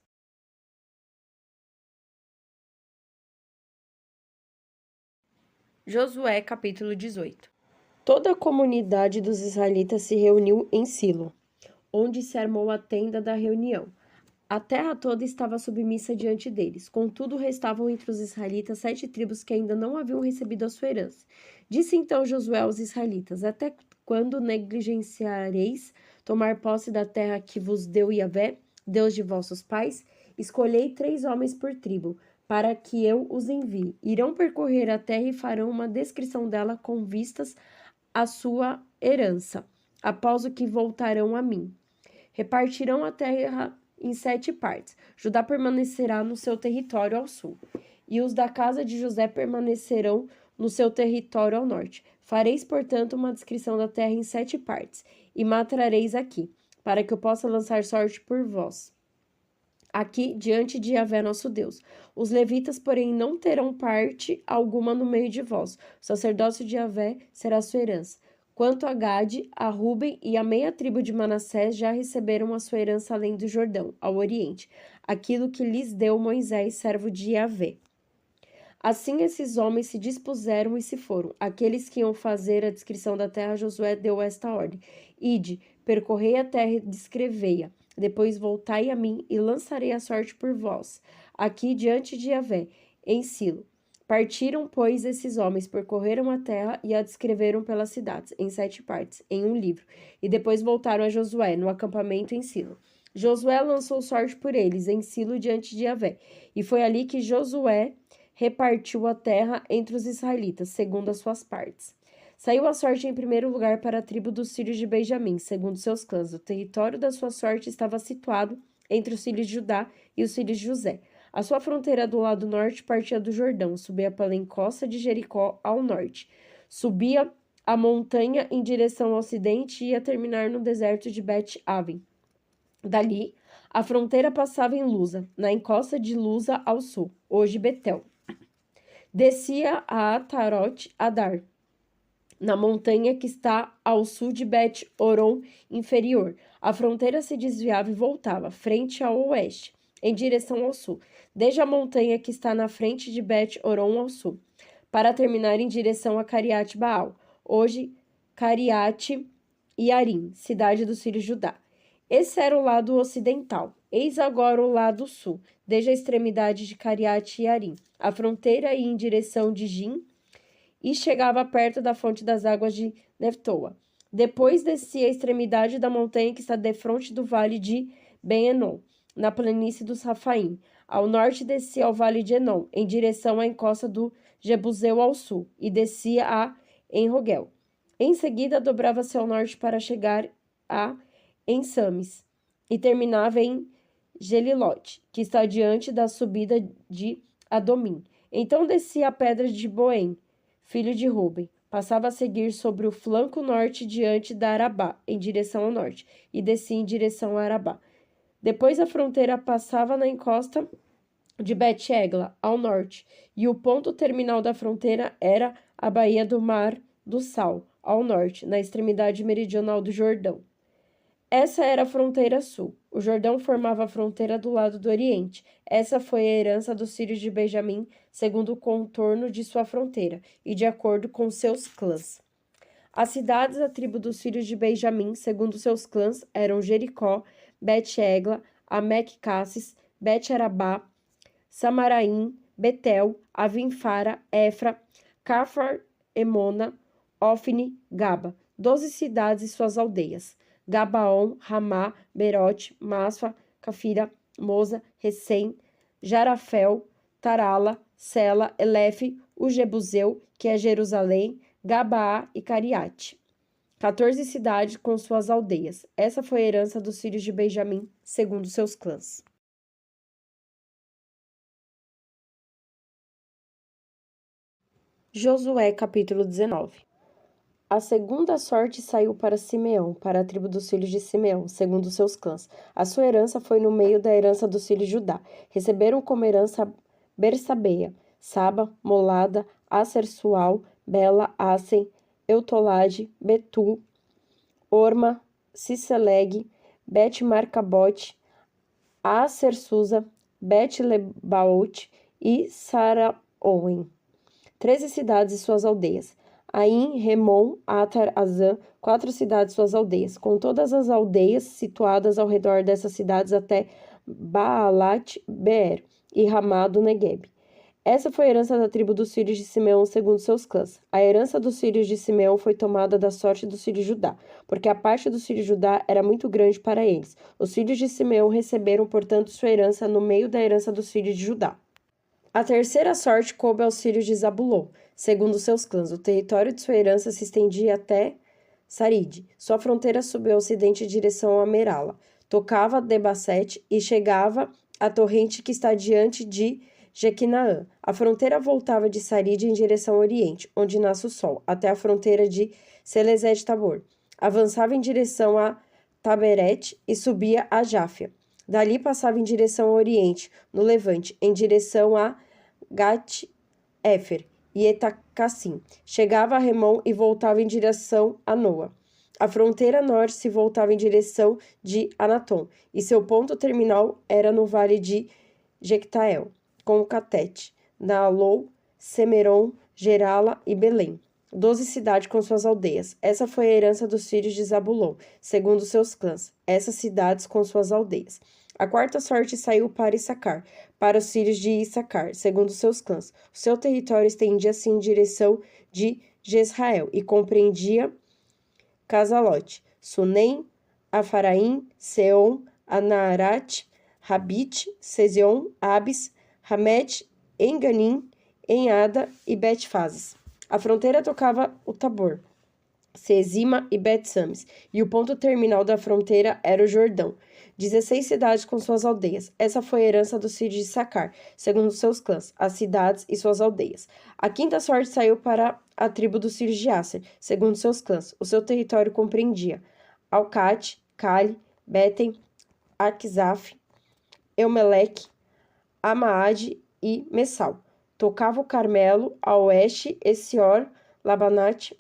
[SPEAKER 2] Josué, capítulo 18. Toda a comunidade dos israelitas se reuniu em Silo, onde se armou a tenda da reunião. A terra toda estava submissa diante deles. Contudo, restavam entre os israelitas 7 tribos que ainda não haviam recebido a sua herança. Disse então Josué aos israelitas: Até quando negligenciareis tomar posse da terra que vos deu Yahvé, Deus de vossos pais? Escolhei 3 homens por tribo, para que eu os envie. Irão percorrer a terra e farão uma descrição dela com vistas à sua herança, após o que voltarão a mim. Repartirão a terra em 7 partes. Judá permanecerá no seu território ao sul, e os da casa de José permanecerão no seu território ao norte. Fareis, portanto, uma descrição da terra em 7 partes, e matrareis aqui, para que eu possa lançar sorte por vós. Aqui, diante de Yahvé nosso Deus. Os levitas, porém, não terão parte alguma no meio de vós. O sacerdócio de Yahvé será sua herança. Quanto a Gade, a Ruben e a meia tribo de Manassés já receberam a sua herança além do Jordão, ao oriente, aquilo que lhes deu Moisés, servo de Yahvé. Assim esses homens se dispuseram e se foram. Aqueles que iam fazer a descrição da terra, Josué deu esta ordem: Ide, percorrei a terra e descrevei-a. Depois voltai a mim e lançarei a sorte por vós, aqui diante de Yahvé, em Silo. Partiram, pois, esses homens, percorreram a terra e a descreveram pelas cidades, em 7 partes, em um livro. E depois voltaram a Josué, no acampamento em Silo. Josué lançou sorte por eles, em Silo, diante de Yahvé. E foi ali que Josué repartiu a terra entre os israelitas, segundo as suas partes. Saiu a sorte em primeiro lugar para a tribo dos filhos de Benjamim, segundo seus clãs. O território da sua sorte estava situado entre os filhos de Judá e os filhos de José. A sua fronteira do lado norte partia do Jordão, subia pela encosta de Jericó ao norte. Subia a montanha em direção ao ocidente e ia terminar no deserto de Bet-Aven. Dali, a fronteira passava em Luza, na encosta de Luza ao sul, hoje Betel. Descia a Atarot Adar, na montanha que está ao sul de Bet-Oron inferior. A fronteira se desviava e voltava, frente ao oeste, em direção ao sul, desde a montanha que está na frente de Bet-Oron ao sul, para terminar em direção a Cariate Baal, hoje Cariate Yarim, cidade dos filhos de Judá. Esse era o lado ocidental. Eis agora o lado sul, desde a extremidade de Cariate Yarim. A fronteira ia em direção de Jim e chegava perto da fonte das águas de Neftoa. Depois descia a extremidade da montanha que está defronte do vale de Ben-Enon, na planície dos Rafaim. Ao norte descia ao vale de Enon, em direção à encosta do Jebuseu ao sul, e descia a Enrogel. Em seguida, dobrava-se ao norte para chegar a Ensames, e terminava em Gelilote, que está diante da subida de Adomim. Então descia a pedra de Boém, filho de Ruben. Passava a seguir sobre o flanco norte diante da Arabá, em direção ao norte, e descia em direção a Arabá. Depois a fronteira passava na encosta de Bet-Egla, ao norte, e o ponto terminal da fronteira era a baía do Mar do Sal, ao norte, na extremidade meridional do Jordão. Essa era a fronteira sul. O Jordão formava a fronteira do lado do oriente. Essa foi a herança dos filhos de Benjamim, segundo o contorno de sua fronteira, e de acordo com seus clãs. As cidades da tribo dos filhos de Benjamim, segundo seus clãs, eram Jericó, Bet-Egla, Amec-Cassis, Bet-Arabá, Samaraim, Betel, Avinfara, Efra, Cafar-Emona, Ofni, Gaba, 12 cidades e suas aldeias. Gabaon, Ramá, Berote, Masfa, Cafira, Moza, Recém, Jarafel, Tarala, Sela, Elefe, o Jebuseu, que é Jerusalém, Gabaá e Cariate. 14 cidades com suas aldeias. Essa foi a herança dos filhos de Benjamim, segundo seus clãs. Josué, capítulo 19. A segunda sorte saiu para Simeão, para a tribo dos filhos de Simeão, segundo seus clãs. A sua herança foi no meio da herança dos filhos de Judá. Receberam como herança Bersabeia, Saba, Molada, Aser-Sual, Bela, Asen, Eutolade, Betul, Orma, Ciseleg, Bet-Marcabote, Aser-Susa, Bet-Lebaote e Saraoim. 13 cidades e suas aldeias. Ain, Remon, Atar, Azã, 4 cidades e suas aldeias, com todas as aldeias situadas ao redor dessas cidades até Baalat, Beer e Ramá do Negueb. Essa foi a herança da tribo dos filhos de Simeão segundo seus clãs. A herança dos filhos de Simeão foi tomada da sorte dos filhos de Judá, porque a parte dos filhos de Judá era muito grande para eles. Os filhos de Simeão receberam, portanto, sua herança no meio da herança dos filhos de Judá. A terceira sorte coube aos filhos de Zabulon, segundo seus clãs. O território de sua herança se estendia até Saride. Sua fronteira subiu ao ocidente em direção a Merala. Tocava Debacete e chegava à torrente que está diante de Jequinaã. A fronteira voltava de Saride em direção ao oriente, onde nasce o sol, até a fronteira de Selezete Tabor. Avançava em direção a Taberet e subia a Jáfia. Dali passava em direção ao oriente, no levante, em direção a Gat-Éfer e Etacassim. Chegava a Remon e voltava em direção a Noa. A fronteira norte se voltava em direção de Anatom, e seu ponto terminal era no vale de Jectael, com Catete, Naalol, Semeron, Gerala e Belém. 12 cidades com suas aldeias. Essa foi a herança dos filhos de Zabulon, segundo seus clãs. Essas cidades com suas aldeias. A quarta sorte saiu para Issacar, para os filhos de Issacar, segundo seus clãs. O seu território estendia-se em direção de Jezrael e compreendia Casalote, Sunem, Afaraim, Seom, Anaarat, Rabite, Sezion, Abis, Hamet, Enganim, Enhada e Bet-Fases. A fronteira tocava o Tabor, Sezima e Bet-Sames, e o ponto terminal da fronteira era o Jordão. 16 cidades com suas aldeias. Essa foi a herança dos filhos de Sacar, segundo seus clãs, as cidades e suas aldeias. A quinta sorte saiu para a tribo dos filhos de Aser, segundo seus clãs. O seu território compreendia Alcate, Cali, Betem, Aquizaf, Eumeleque, Amaade e Messal. Tocava o Carmelo, a oeste, Essior, Labanate,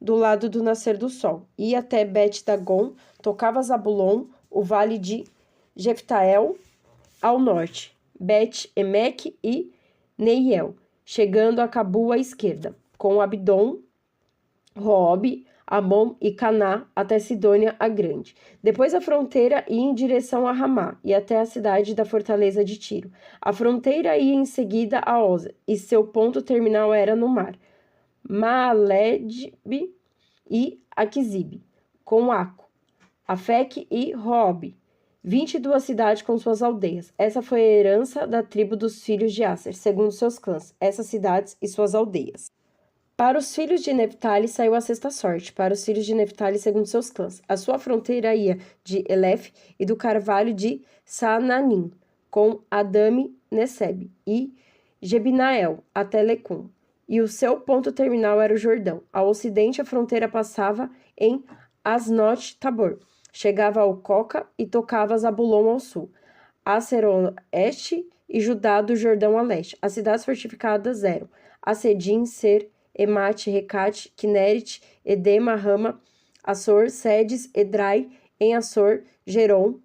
[SPEAKER 2] do lado do nascer do sol. Ia até Bet-Dagon, tocava Zabulon, o vale de Jeftael, ao norte, Bet-Emeque e Neiel, chegando a Cabu à esquerda, com Abdon, Roob, Amon e Caná até Sidônia a Grande. Depois a fronteira ia em direção a Ramá e até a cidade da fortaleza de Tiro. A fronteira ia em seguida a Oza e seu ponto terminal era no mar. Maaledbe e Aquizib, com Aco, Afec e Roob. 22 cidades com suas aldeias. Essa foi a herança da tribo dos filhos de Aser, segundo seus clãs, essas cidades e suas aldeias. Para os filhos de Neftali saiu a sexta sorte, para os filhos de Neftali segundo seus clãs. A sua fronteira ia de Elef e do carvalho de Saananim, com Adame Neseb e Jebinael até Lecum. E o seu ponto terminal era o Jordão. Ao ocidente a fronteira passava em Asnot Tabor. Chegava ao Coca e tocava Zabulon ao sul. Aser ao oeste e Judá do Jordão a leste. As cidades fortificadas eram Acedim, Ser, Emate, Recate, Kineret, Edema, Rama, Assor, Sedes, Edrai, em Assor, Geron,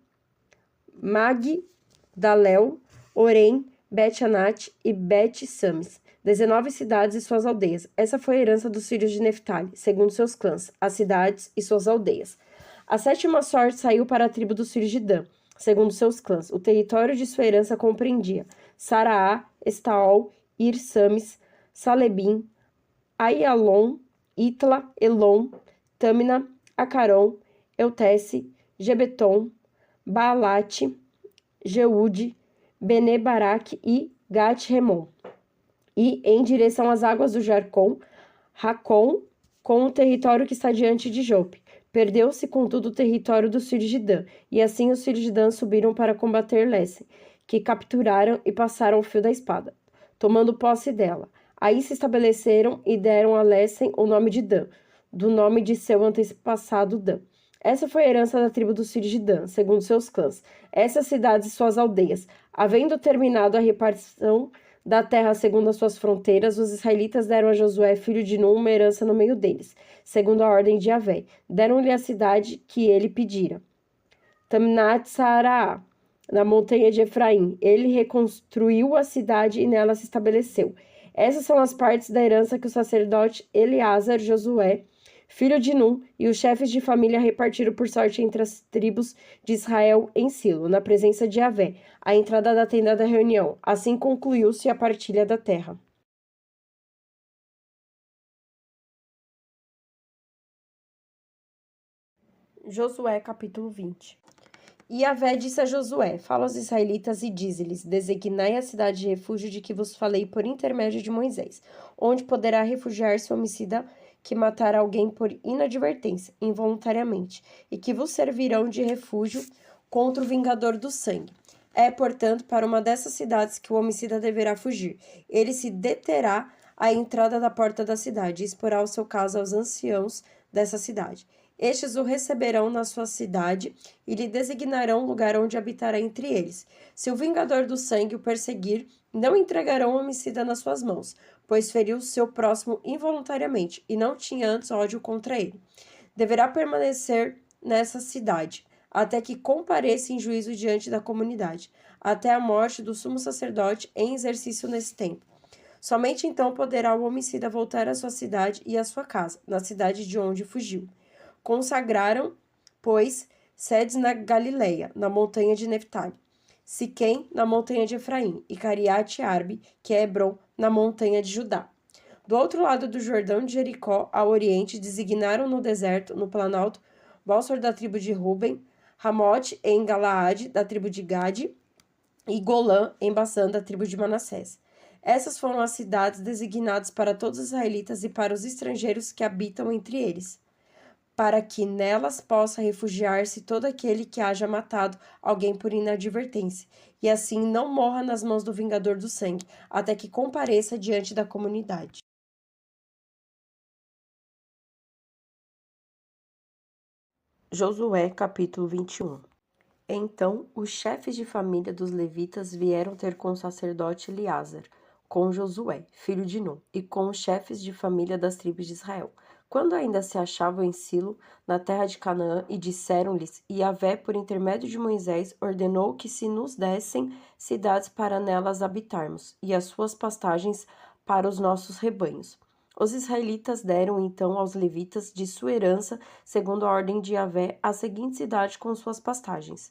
[SPEAKER 2] Magdalel, Orem, Bet-Anat e Bet-Sames. 19 cidades e suas aldeias. Essa foi a herança dos filhos de Neftali, segundo seus clãs, as cidades e suas aldeias. A sétima sorte saiu para a tribo dos filhos de Dan, segundo seus clãs. O território de sua herança compreendia Saraá, Estaol, Ir-Sames, Salebim, Aialon, Itla, Elon, Tamina, Acaron, Eutesse, Gebeton, Baalate, Jeude, Bene-Baraque e Gat-Remon. E em direção às águas do Jarcom, Racon, com o território que está diante de Jope. Perdeu-se, contudo, o território dos filhos de Dan, e assim os filhos de Dan subiram para combater Lessem, que capturaram e passaram o fio da espada, tomando posse dela. Aí se estabeleceram e deram a Lessem o nome de Dan. do nome de seu antepassado Dan. Essa foi a herança da tribo dos filhos de Dan, segundo seus clãs. Essas cidades e suas aldeias. Havendo terminado a repartição da terra segundo as suas fronteiras, os israelitas deram a Josué, filho de Nun, uma herança no meio deles, segundo a ordem de Yahvé. Deram-lhe a cidade que ele pedira. Tamnat-Saaraá, na montanha de Efraim. Ele reconstruiu a cidade e nela se estabeleceu. Essas são as partes da herança que o sacerdote Eleazar, Josué, filho de Nun, e os chefes de família repartiram por sorte entre as tribos de Israel em Silo, na presença de Yahvé, à entrada da tenda da reunião. Assim concluiu-se a partilha da terra. Josué, capítulo 20. E Yahvé disse a Josué: Fala aos israelitas e dize-lhes: Designai a cidade de refúgio de que vos falei por intermédio de Moisés, onde poderá refugiar-se o homicida que matar alguém por inadvertência, involuntariamente, e que vos servirão de refúgio contra o vingador do sangue. É, portanto, para uma dessas cidades que o homicida deverá fugir. Ele se deterá à entrada da porta da cidade e exporá o seu caso aos anciãos dessa cidade. Estes o receberão na sua cidade e lhe designarão um lugar onde habitará entre eles. Se o vingador do sangue o perseguir, não entregarão o homicida nas suas mãos, pois feriu seu próximo involuntariamente e não tinha antes ódio contra ele. Deverá permanecer nessa cidade, até que compareça em juízo diante da comunidade, até a morte do sumo sacerdote em exercício nesse tempo. Somente então poderá o homicida voltar à sua cidade e à sua casa, na cidade de onde fugiu. Consagraram, pois, sedes na Galileia, na montanha de Neftali, Siquém, na montanha de Efraim, e Cariate-Arbe, que é Hebron, na montanha de Judá. Do outro lado do Jordão de Jericó, ao oriente, designaram no deserto, no planalto, Bósor da tribo de Ruben, Ramote em Galaade, da tribo de Gade, e Golã em Bassã, da tribo de Manassés. Essas foram as cidades designadas para todos os israelitas e para os estrangeiros que habitam entre eles, para que nelas possa refugiar-se todo aquele que haja matado alguém por inadvertência, e assim não morra nas mãos do vingador do sangue, até que compareça diante da comunidade. Josué, capítulo 21. Então, os chefes de família dos levitas vieram ter com o sacerdote Eleazar, com Josué, filho de Nun, e com os chefes de família das tribos de Israel, quando ainda se achavam em Silo, na terra de Canaã, e disseram-lhes: Yahvé, por intermédio de Moisés, ordenou que se nos dessem cidades para nelas habitarmos, e as suas pastagens para os nossos rebanhos. Os israelitas deram então aos levitas de sua herança, segundo a ordem de Yahvé, a seguinte cidade com suas pastagens.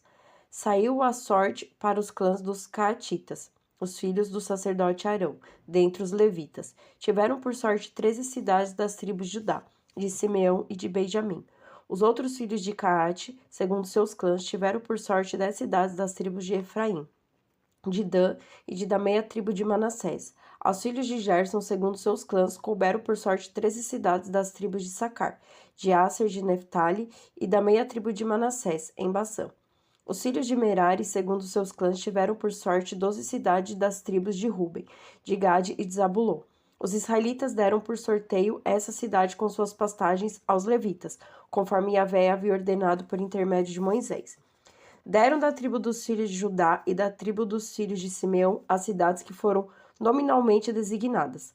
[SPEAKER 2] Saiu a sorte para os clãs dos Caatitas, os filhos do sacerdote Arão, dentre os levitas. Tiveram por sorte 13 cidades das tribos de Judá, de Simeão e de Benjamim. Os outros filhos de Caate, segundo seus clãs, tiveram por sorte 10 cidades das tribos de Efraim, de Dan e de da meia tribo de Manassés. Aos filhos de Gerson, segundo seus clãs, couberam por sorte 13 cidades das tribos de Sacar, de Aser, de Neftali e da meia tribo de Manassés, em Bassã. Os filhos de Merari, segundo seus clãs, tiveram por sorte 12 cidades das tribos de Ruben, de Gade e de Zabulon. Os israelitas deram por sorteio essa cidade com suas pastagens aos levitas, conforme Yahvé havia ordenado por intermédio de Moisés. Deram da tribo dos filhos de Judá e da tribo dos filhos de Simeão as cidades que foram nominalmente designadas.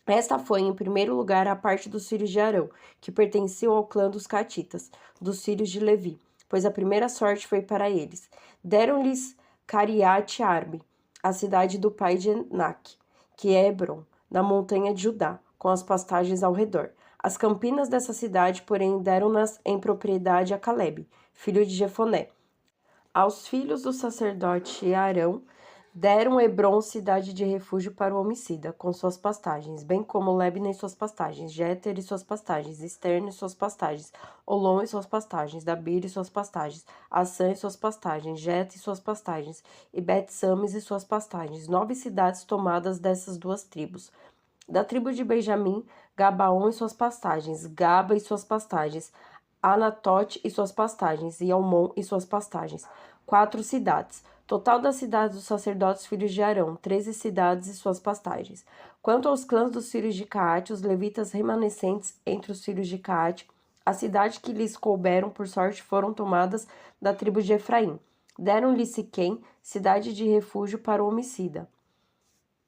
[SPEAKER 2] Esta foi, em primeiro lugar, a parte dos filhos de Arão, que pertenciam ao clã dos Catitas, dos filhos de Levi, pois a primeira sorte foi para eles. Deram-lhes Cariate-Arbe, a cidade do pai de Enac, que é Hebron, na montanha de Judá, com as pastagens ao redor. As campinas dessa cidade, porém, deram-nas em propriedade a Calebe, filho de Jefoné. Aos filhos do sacerdote Arão, deram Hebron cidade de refúgio para o homicida, com suas pastagens, bem como Lebna e suas pastagens, Jeter e suas pastagens, Esterne e suas pastagens, Olom e suas pastagens, Dabir e suas pastagens, Assã e suas pastagens, Jet e suas pastagens, e Bet-Sames e suas pastagens, 9 cidades tomadas dessas duas tribos. Da tribo de Benjamim, Gabaon e suas pastagens, Gaba e suas pastagens, Anatote e suas pastagens, e Almon e suas pastagens, 4 cidades. Total das cidades dos sacerdotes filhos de Arão, 13 cidades e suas pastagens. Quanto aos clãs dos filhos de Caate, os levitas remanescentes entre os filhos de Caate, a cidade que lhes couberam por sorte foram tomadas da tribo de Efraim. Deram-lhe Siquém, cidade de refúgio para o homicida,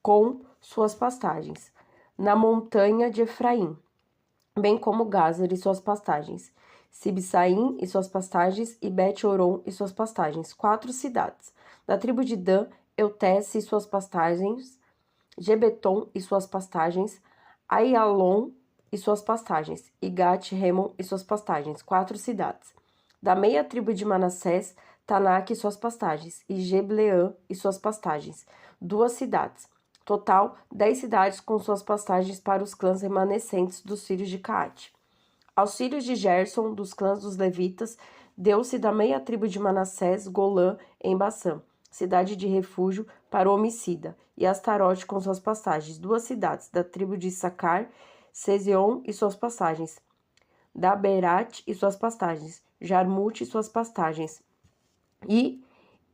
[SPEAKER 2] com suas pastagens, na montanha de Efraim, bem como Gazer e suas pastagens, Sibsaim e suas pastagens, e Bet-Horon e suas pastagens, 4 cidades. Da tribo de Dan, Eutesse e suas pastagens, Gebeton e suas pastagens, Aialon e suas pastagens, e Gat-Remon e suas pastagens, 4 cidades. Da meia tribo de Manassés, Tanak e suas pastagens, e Gebleã e suas pastagens, 2 cidades. Total, 10 cidades com suas pastagens para os clãs remanescentes dos filhos de Caate. Aos filhos de Gerson, dos clãs dos levitas, deu-se da meia tribo de Manassés, Golã, em Bassã, cidade de refúgio para o homicida, e Astarote com suas pastagens, 2 cidades. Da tribo de Issacar, Sezion e suas pastagens, Daberat e suas pastagens, Jarmute e suas pastagens, e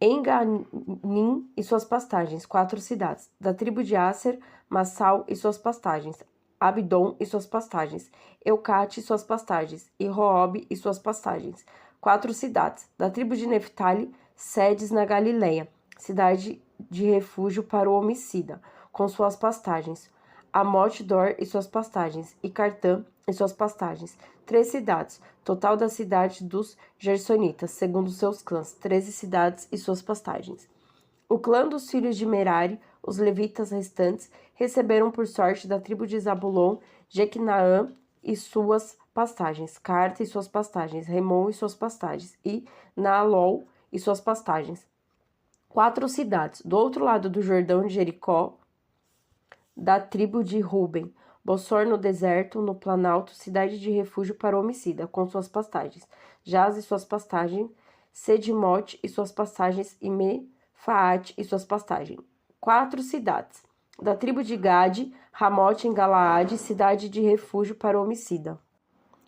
[SPEAKER 2] Enganim e suas pastagens, 4 cidades. Da tribo de Aser, Massal e suas pastagens, Abdon e suas pastagens, Eucate e suas pastagens, e Roob e suas pastagens, 4 cidades. Da tribo de Neftali, Sedes na Galileia, cidade de refúgio para o homicida, com suas pastagens, Amote-Dor e suas pastagens, e Cartã e suas pastagens, 3 cidades. Total da cidade dos Gersonitas, segundo seus clãs, 13 cidades e suas pastagens. O clã dos filhos de Merari, os levitas restantes, receberam por sorte da tribo de Zabulon, Jequinaã e suas pastagens, Carta e suas pastagens, Remon e suas pastagens, e Naalol e suas pastagens, 4 cidades. Do outro lado do Jordão de Jericó, da tribo de Ruben, Bossor no deserto, no planalto, cidade de refúgio para o homicida, com suas pastagens, Jaz e suas pastagens, Sedimote e suas pastagens, e Mefaate e suas pastagens, 4 cidades. Da tribo de Gade, Ramote em Galaade, cidade de refúgio para o homicida,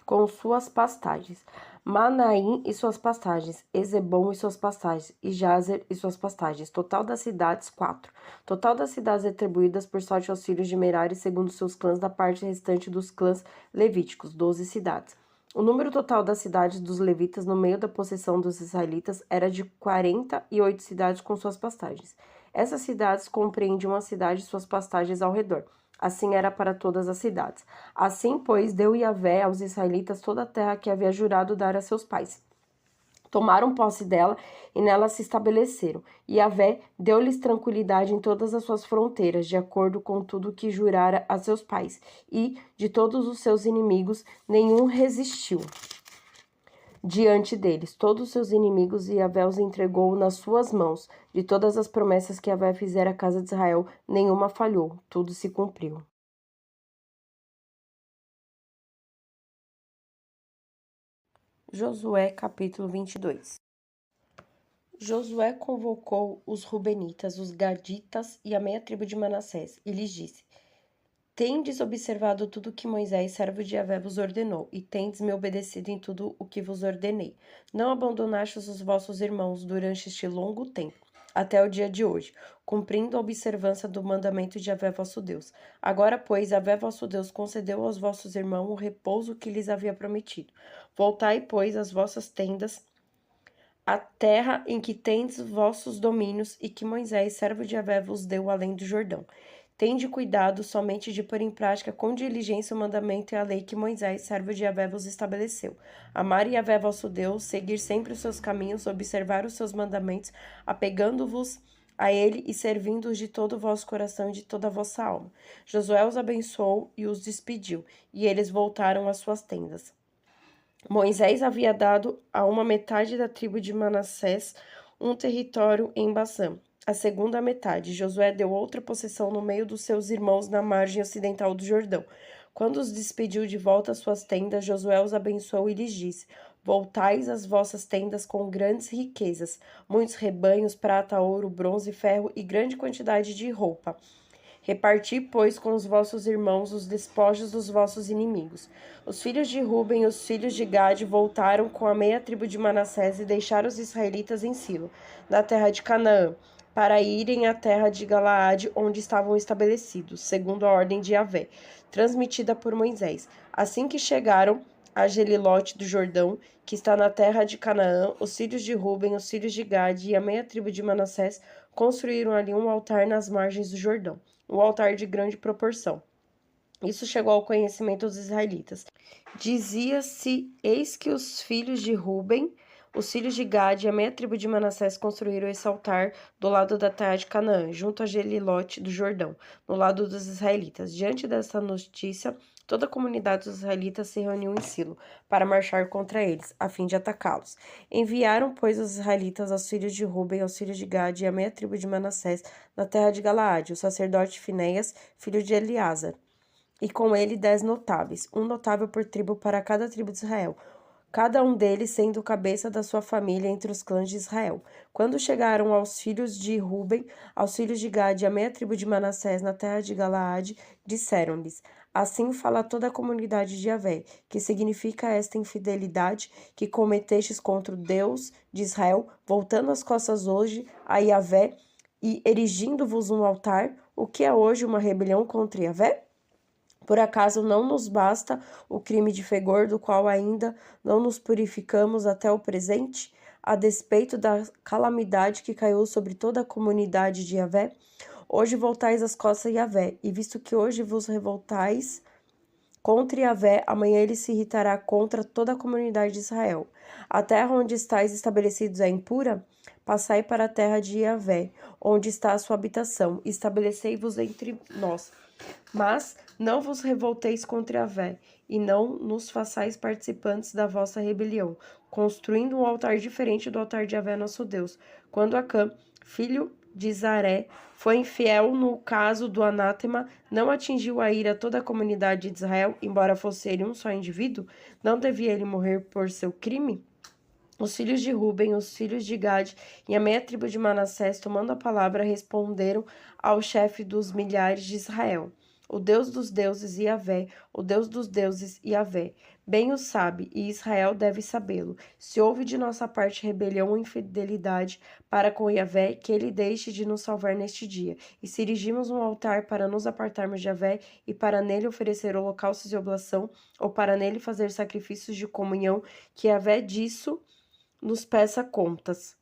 [SPEAKER 2] com suas pastagens, Manaim e suas pastagens, Ezebom e suas pastagens, e Jazer e suas pastagens. Total das cidades, 4. Total das cidades atribuídas por sorte aos filhos de Merari, segundo seus clãs, da parte restante dos clãs levíticos, 12 cidades. O número total das cidades dos levitas no meio da possessão dos israelitas era de 48 cidades com suas pastagens. Essas cidades compreendiam a cidade e suas pastagens ao redor. Assim era para todas as cidades. Assim, pois, deu Yahvé aos israelitas toda a terra que havia jurado dar a seus pais. Tomaram posse dela e nela se estabeleceram. Yahvé deu-lhes tranquilidade em todas as suas fronteiras, de acordo com tudo que jurara a seus pais. E, de todos os seus inimigos, nenhum resistiu diante deles. Todos os seus inimigos Yahvé os entregou nas suas mãos. De todas as promessas que Yahvé fizera à casa de Israel, nenhuma falhou. Tudo se cumpriu. Josué, capítulo 22. Josué convocou os Rubenitas, os Gaditas e a meia tribo de Manassés, e lhes disse: Tendes observado tudo o que Moisés, servo de Yahvé, vos ordenou, e tendes me obedecido em tudo o que vos ordenei. Não abandonastes os vossos irmãos durante este longo tempo, até o dia de hoje, cumprindo a observância do mandamento de Yahvé vosso Deus. Agora, pois, Yahvé vosso Deus concedeu aos vossos irmãos o repouso que lhes havia prometido. Voltai, pois, às vossas tendas, a terra em que tendes vossos domínios, e que Moisés, servo de Yahvé, vos deu além do Jordão. Tende cuidado somente de pôr em prática com diligência o mandamento e a lei que Moisés, servo de Yahvé, vos estabeleceu. Amar Yahvé vosso Deus, seguir sempre os seus caminhos, observar os seus mandamentos, apegando-vos a ele e servindo-os de todo o vosso coração e de toda a vossa alma. Josué os abençoou e os despediu, e eles voltaram às suas tendas. Moisés havia dado a uma metade da tribo de Manassés um território em Bassã. A segunda metade, Josué deu outra possessão no meio dos seus irmãos na margem ocidental do Jordão. Quando os despediu de volta às suas tendas, Josué os abençoou e lhes disse: Voltais às vossas tendas com grandes riquezas, muitos rebanhos, prata, ouro, bronze, ferro e grande quantidade de roupa. Reparti, pois, com os vossos irmãos os despojos dos vossos inimigos. Os filhos de Ruben e os filhos de Gade voltaram com a meia tribo de Manassés e deixaram os israelitas em Silo, na terra de Canaã, para irem à terra de Galaade, onde estavam estabelecidos, segundo a ordem de Yahvé, transmitida por Moisés. Assim que chegaram a Gelilote do Jordão, que está na terra de Canaã, os filhos de Ruben, os filhos de Gade e a meia tribo de Manassés construíram ali um altar nas margens do Jordão, um altar de grande proporção. Isso chegou ao conhecimento dos israelitas. Dizia-se: eis que os filhos de Ruben, os filhos de Gade e a meia tribo de Manassés construíram esse altar do lado da terra de Canaã, junto a Gelilote do Jordão, no lado dos israelitas. Diante dessa notícia, toda a comunidade dos israelitas se reuniu em Silo para marchar contra eles, a fim de atacá-los. Enviaram, pois, os israelitas aos filhos de Ruben, aos filhos de Gade e a meia tribo de Manassés, na terra de Galaade, o sacerdote Finéias, filho de Eleazar, e com ele 10 notáveis, um notável por tribo para cada tribo de Israel, cada um deles sendo o cabeça da sua família entre os clãs de Israel. Quando chegaram aos filhos de Ruben, aos filhos de Gade e à meia tribo de Manassés na terra de Galaade, disseram-lhes: assim fala toda a comunidade de Yahvé, que significa esta infidelidade que cometestes contra o Deus de Israel, voltando as costas hoje a Yahvé e erigindo-vos um altar, o que é hoje uma rebelião contra Yahvé? Por acaso não nos basta o crime de fegor, do qual ainda não nos purificamos até o presente, a despeito da calamidade que caiu sobre toda a comunidade de Yahvé? Hoje voltais as costas a Yahvé, e visto que hoje vos revoltais contra Yahvé, amanhã ele se irritará contra toda a comunidade de Israel. A terra onde estáis estabelecidos é impura? Passai para a terra de Yahvé, onde está a sua habitação, e estabelecei-vos entre nós. Mas não vos revolteis contra Yahvé, e não nos façais participantes da vossa rebelião, construindo um altar diferente do altar de Yahvé nosso Deus. Quando Acã, filho de Zaré, foi infiel no caso do anátema, não atingiu a ira toda a comunidade de Israel, embora fosse ele um só indivíduo? Não devia ele morrer por seu crime? Os filhos de Ruben, os filhos de Gade e a meia tribo de Manassés, tomando a palavra, responderam ao chefe dos milhares de Israel: o Deus dos deuses, Yahvé, o Deus dos deuses, Yahvé, bem o sabe, e Israel deve sabê-lo. Se houve de nossa parte rebelião ou infidelidade para com Yahvé, que ele deixe de nos salvar neste dia. E se erigimos um altar para nos apartarmos de Yahvé, e para nele oferecer holocaustos e oblação, ou para nele fazer sacrifícios de comunhão, que Yahvé disso nos peça contas.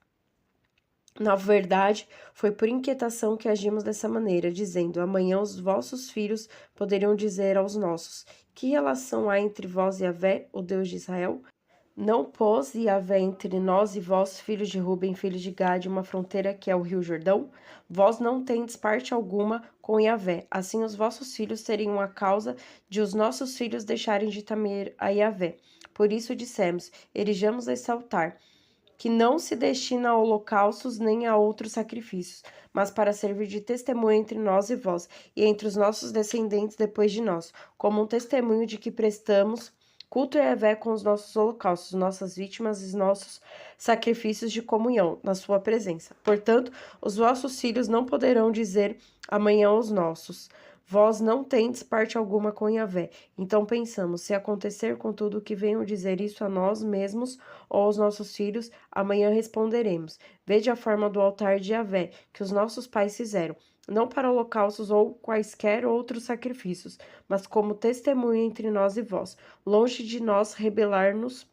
[SPEAKER 2] Na verdade, foi por inquietação que agimos dessa maneira, dizendo: amanhã os vossos filhos poderiam dizer aos nossos: que relação há entre vós e Yahvé, o Deus de Israel? Não pôs Yahvé entre nós e vós, filhos de Ruben, filhos de Gade, uma fronteira que é o rio Jordão? Vós não tendes parte alguma com Yahvé, assim os vossos filhos teriam a causa de os nossos filhos deixarem de temer a Yahvé. Por isso dissemos: erijamos esse altar, que não se destina a holocaustos nem a outros sacrifícios, mas para servir de testemunho entre nós e vós, e entre os nossos descendentes depois de nós, como um testemunho de que prestamos culto a Yahvé com os nossos holocaustos, nossas vítimas e nossos sacrifícios de comunhão, na sua presença. Portanto, os vossos filhos não poderão dizer amanhã aos nossos: vós não tendes parte alguma com Yahvé. Então pensamos: se acontecer com tudo que venham dizer isso a nós mesmos ou aos nossos filhos, amanhã responderemos: vede a forma do altar de Yahvé, que os nossos pais fizeram, não para holocaustos ou quaisquer outros sacrifícios, mas como testemunho entre nós e vós, longe de nós rebelar-nos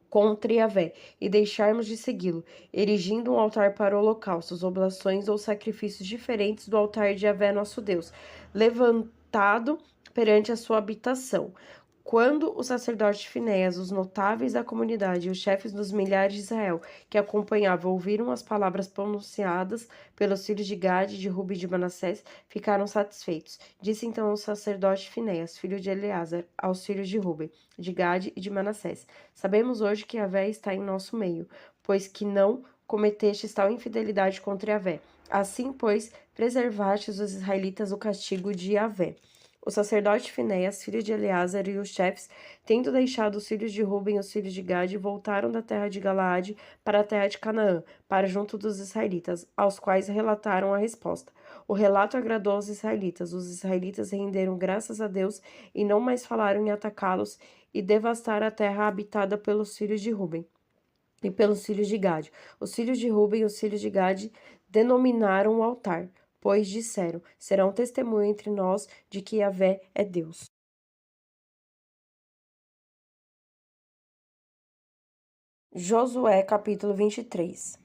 [SPEAKER 2] contra Yahvé e deixarmos de segui-lo, erigindo um altar para holocaustos, oblações ou sacrifícios diferentes do altar de Yahvé nosso Deus, levantado perante a sua habitação. Quando o sacerdote Finéias, os notáveis da comunidade e os chefes dos milhares de Israel que acompanhavam ouviram as palavras pronunciadas pelos filhos de Gade, de Ruben e de Manassés, ficaram satisfeitos. Disse então o sacerdote Finéias, filho de Eleazar, aos filhos de Ruben, de Gade e de Manassés: sabemos hoje que Yahvé está em nosso meio, pois que não cometestes tal infidelidade contra Yahvé. Assim, pois, preservastes os israelitas o castigo de Yahvé. O sacerdote Finéias, filho de Eleazar, e os chefes, tendo deixado os filhos de Ruben e os filhos de Gade, voltaram da terra de Galaade para a terra de Canaã, para junto dos israelitas, aos quais relataram a resposta. O relato agradou aos israelitas. Os israelitas renderam graças a Deus e não mais falaram em atacá-los e devastar a terra habitada pelos filhos de Ruben e pelos filhos de Gade. Os filhos de Ruben e os filhos de Gade denominaram o altar, pois disseram: será um testemunho entre nós de que Yahvé é Deus. Josué capítulo 23.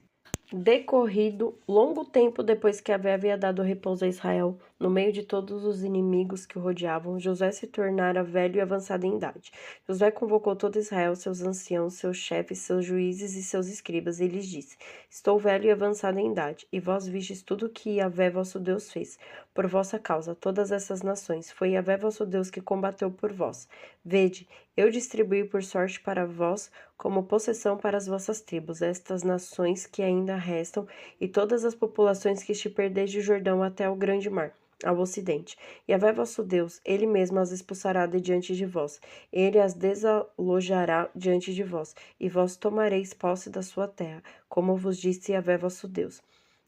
[SPEAKER 2] Decorrido longo tempo depois que Yahvé havia dado repouso a Israel, no meio de todos os inimigos que o rodeavam, Josué se tornara velho e avançado em idade. Josué convocou todo Israel, seus anciãos, seus chefes, seus juízes e seus escribas, e lhes disse: estou velho e avançado em idade, e vós vistes tudo o que Yahvé vosso Deus fez. Por vossa causa, todas essas nações, foi Yahvé vosso Deus que combateu por vós. Vede, eu distribuí por sorte para vós, como possessão para as vossas tribos, estas nações que ainda restam, e todas as populações que estiver desde o Jordão até o grande mar, ao ocidente. Yahvé vosso Deus, ele mesmo as expulsará de diante de vós. Ele as desalojará diante de vós, e vós tomareis posse da sua terra, como vos disse Yahvé vosso Deus.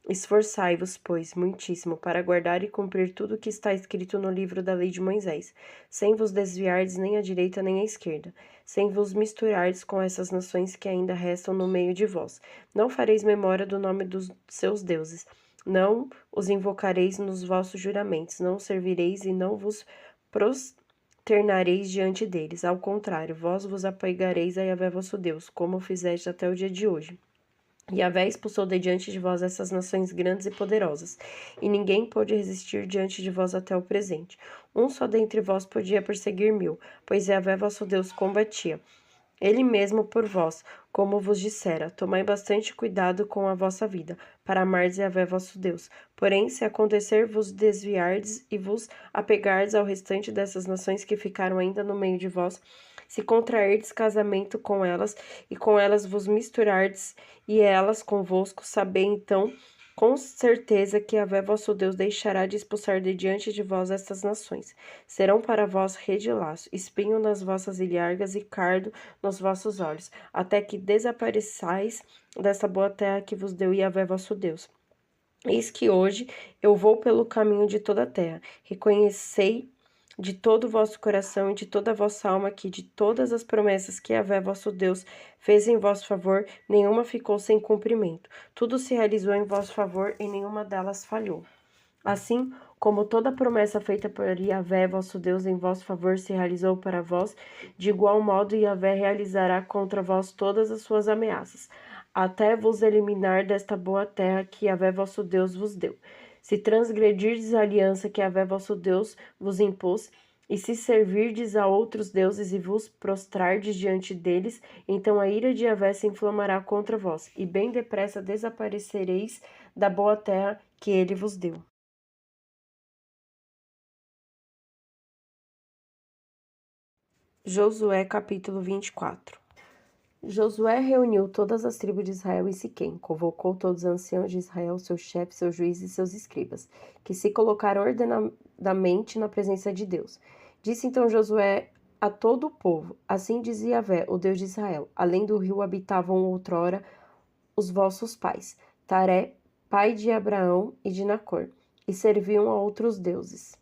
[SPEAKER 2] Esforçai-vos, pois, muitíssimo, para guardar e cumprir tudo o que está escrito no livro da lei de Moisés, sem vos desviardes nem à direita nem à esquerda, sem vos misturardes com essas nações que ainda restam no meio de vós. Não fareis memória do nome dos seus deuses, não os invocareis nos vossos juramentos, não os servireis e não vos prosternareis diante deles. Ao contrário, vós vos apegareis a Yahvé vosso Deus, como fizeste até o dia de hoje. Yahvé expulsou de diante de vós essas nações grandes e poderosas, e ninguém pôde resistir diante de vós até o presente. Um só dentre vós podia perseguir 1000, pois Yahvé vosso Deus combatia. Ele mesmo por vós, como vos dissera, tomai bastante cuidado com a vossa vida, para amardes Yahvé vosso Deus. Porém, se acontecer vos desviardes e vos apegardes ao restante dessas nações que ficaram ainda no meio de vós, se contrairdes casamento com elas, e com elas vos misturardes, e elas convosco, sabei então com certeza que Yahvé vosso Deus deixará de expulsar de diante de vós estas nações. Serão para vós rede e laço, espinho nas vossas ilhargas e cardo nos vossos olhos, até que desapareçais desta boa terra que vos deu Yahvé vosso Deus. Eis que hoje eu vou pelo caminho de toda a terra. Reconhecei de todo o vosso coração e de toda a vossa alma que de todas as promessas que Yahvé vosso Deus fez em vosso favor, nenhuma ficou sem cumprimento. Tudo se realizou em vosso favor e nenhuma delas falhou. Assim como toda promessa feita por Yahvé vosso Deus em vosso favor se realizou para vós, de igual modo Yahvé realizará contra vós todas as suas ameaças, até vos eliminar desta boa terra que Yahvé vosso Deus vos deu. Se transgredirdes a aliança que Yahvé vosso Deus vos impôs, e se servirdes a outros deuses e vos prostrardes diante deles, então a ira de Yahvé se inflamará contra vós, e bem depressa desaparecereis da boa terra que ele vos deu. Josué capítulo 24. Josué reuniu todas as tribos de Israel em Siquém, convocou todos os anciãos de Israel, seus chefes, seus juízes e seus escribas, que se colocaram ordenadamente na presença de Deus. Disse então Josué a todo o povo: assim dizia Yahvé, o Deus de Israel: além do rio habitavam outrora os vossos pais, Taré, pai de Abraão e de Nacor, e serviam a outros deuses.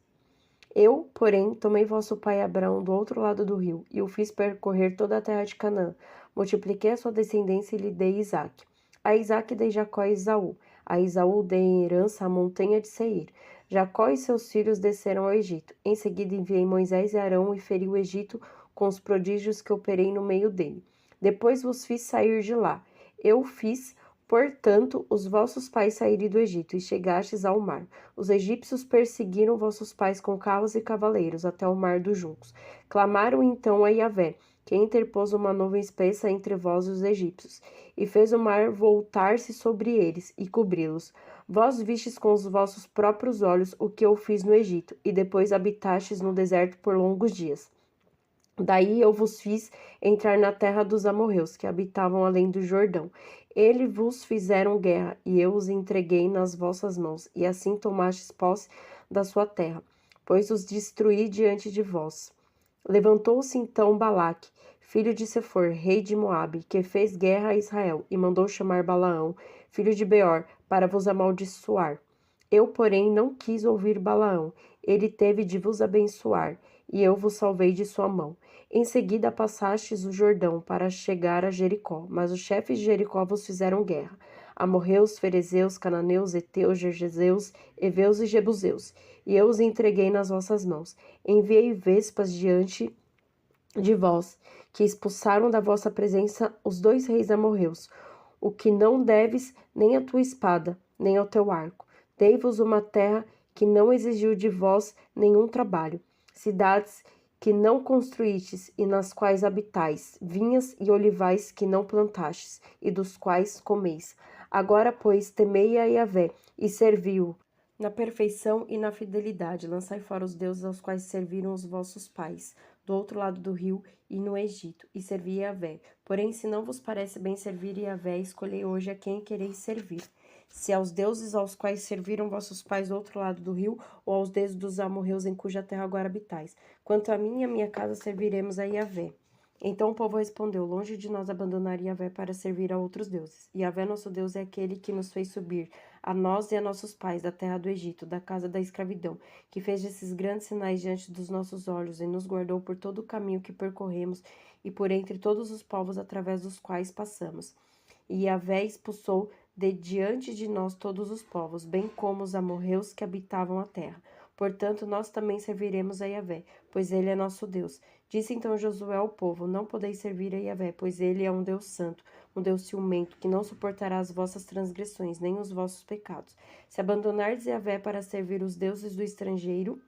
[SPEAKER 2] Eu, porém, tomei vosso pai Abraão do outro lado do rio, e o fiz percorrer toda a terra de Canaã. Multipliquei a sua descendência e lhe dei Isaque. A Isaque dei Jacó e Esaú. A Esaú dei em herança a montanha de Seir. Jacó e seus filhos desceram ao Egito. Em seguida enviei Moisés e Arão e feri o Egito com os prodígios que operei no meio dele. Depois vos fiz sair de lá. Eu fiz, portanto, os vossos pais saírem do Egito, e chegastes ao mar. Os egípcios perseguiram vossos pais com carros e cavaleiros até o mar dos juncos. Clamaram então a Yahvé, que interpôs uma nuvem espessa entre vós e os egípcios, e fez o mar voltar-se sobre eles e cobri-los. Vós vistes com os vossos próprios olhos o que eu fiz no Egito, e depois habitastes no deserto por longos dias. Daí eu vos fiz entrar na terra dos amorreus, que habitavam além do Jordão. Eles vos fizeram guerra, e eu os entreguei nas vossas mãos, e assim tomastes posse da sua terra, pois os destruí diante de vós. Levantou-se então Balaque, filho de Sefor, rei de Moabe, que fez guerra a Israel, e mandou chamar Balaão, filho de Beor, para vos amaldiçoar. Eu, porém, não quis ouvir Balaão. Ele teve de vos abençoar, e eu vos salvei de sua mão. Em seguida passastes o Jordão para chegar a Jericó, mas os chefes de Jericó vos fizeram guerra. Amorreus, ferezeus, cananeus, heteus, gergeseus, heveus e jebuseus, e eu os entreguei nas vossas mãos. Enviei vespas diante de vós, que expulsaram da vossa presença os 2 reis amorreus, o que não deves nem à tua espada, nem ao teu arco. Dei-vos uma terra que não exigiu de vós nenhum trabalho, cidades que não construístes e nas quais habitais, vinhas e olivais que não plantastes e dos quais comeis. Agora, pois, temei a Yahvé e servi-o na perfeição e na fidelidade. Lançai fora os deuses aos quais serviram os vossos pais, do outro lado do rio e no Egito, e servi Yahvé. Porém, se não vos parece bem servir Yahvé, escolhei hoje a quem quereis servir. Se aos deuses aos quais serviram vossos pais do outro lado do rio, ou aos deuses dos amorreus em cuja terra agora habitais. Quanto a mim e a minha casa, serviremos a Yahvé. Então o povo respondeu: longe de nós abandonar Yahvé para servir a outros deuses. Yahvé, nosso Deus, é aquele que nos fez subir, a nós e a nossos pais, da terra do Egito, da casa da escravidão, que fez esses grandes sinais diante dos nossos olhos e nos guardou por todo o caminho que percorremos e por entre todos os povos através dos quais passamos. E Yahvé expulsou de diante de nós todos os povos, bem como os amorreus que habitavam a terra. Portanto, nós também serviremos a Yahvé, pois ele é nosso Deus. Disse então Josué ao povo: não podeis servir a Yahvé, pois ele é um Deus santo, um Deus ciumento, que não suportará as vossas transgressões, nem os vossos pecados. Se abandonardes Yahvé para servir os deuses do estrangeiro,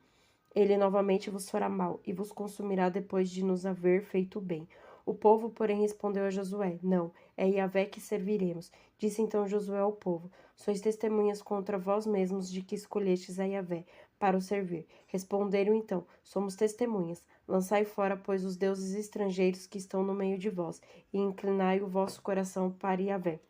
[SPEAKER 2] ele novamente vos fará mal, e vos consumirá depois de nos haver feito bem. O povo, porém, respondeu a Josué: não, é Yahvé que serviremos. Disse então Josué ao povo: sois testemunhas contra vós mesmos de que escolhestes a Yahvé para o servir. Responderam então: somos testemunhas. Lançai fora, pois, os deuses estrangeiros que estão no meio de vós, e inclinai o vosso coração para Yahvé,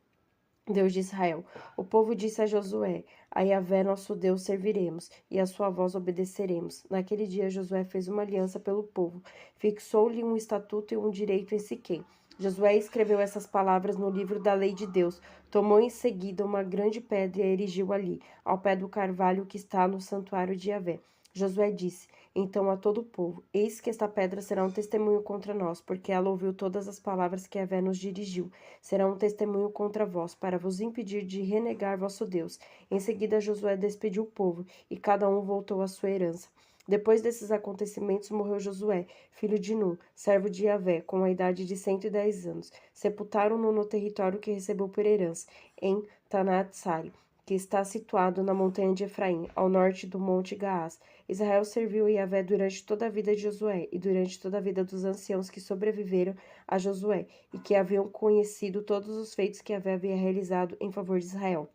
[SPEAKER 2] Deus de Israel. O povo disse a Josué: a Yahvé nosso Deus serviremos, e a sua voz obedeceremos. Naquele dia Josué fez uma aliança pelo povo, fixou-lhe um estatuto e um direito em Siquém. Josué escreveu essas palavras no livro da lei de Deus. Tomou em seguida uma grande pedra e a erigiu ali, ao pé do carvalho que está no santuário de Yahvé. Josué disse então a todo o povo: eis que esta pedra será um testemunho contra nós, porque ela ouviu todas as palavras que Yahvé nos dirigiu. Será um testemunho contra vós, para vos impedir de renegar vosso Deus. Em seguida Josué despediu o povo, e cada um voltou à sua herança. Depois desses acontecimentos morreu Josué, filho de Nun, servo de Yahvé, com a idade de 110 anos. Sepultaram-no no território que recebeu por herança, em Tanat-Sari, que está situado na montanha de Efraim, ao norte do monte Gaás. Israel serviu a Yahvé durante toda a vida de Josué e durante toda a vida dos anciãos que sobreviveram a Josué e que haviam conhecido todos os feitos que Yahvé havia realizado em favor de Israel.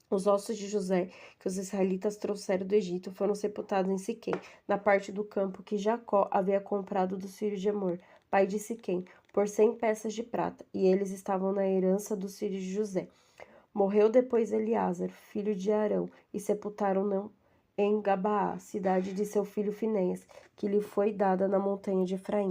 [SPEAKER 2] Os ossos de José, que os israelitas trouxeram do Egito, foram sepultados em Siquém, na parte do campo que Jacó havia comprado dos filhos de Amor, pai de Siquém, por 100 peças de prata, e eles estavam na herança dos filhos de José. Morreu depois Eleazar, filho de Arão, e sepultaram-no em Gabaá, cidade de seu filho Finéias, que lhe foi dada na montanha de Efraim.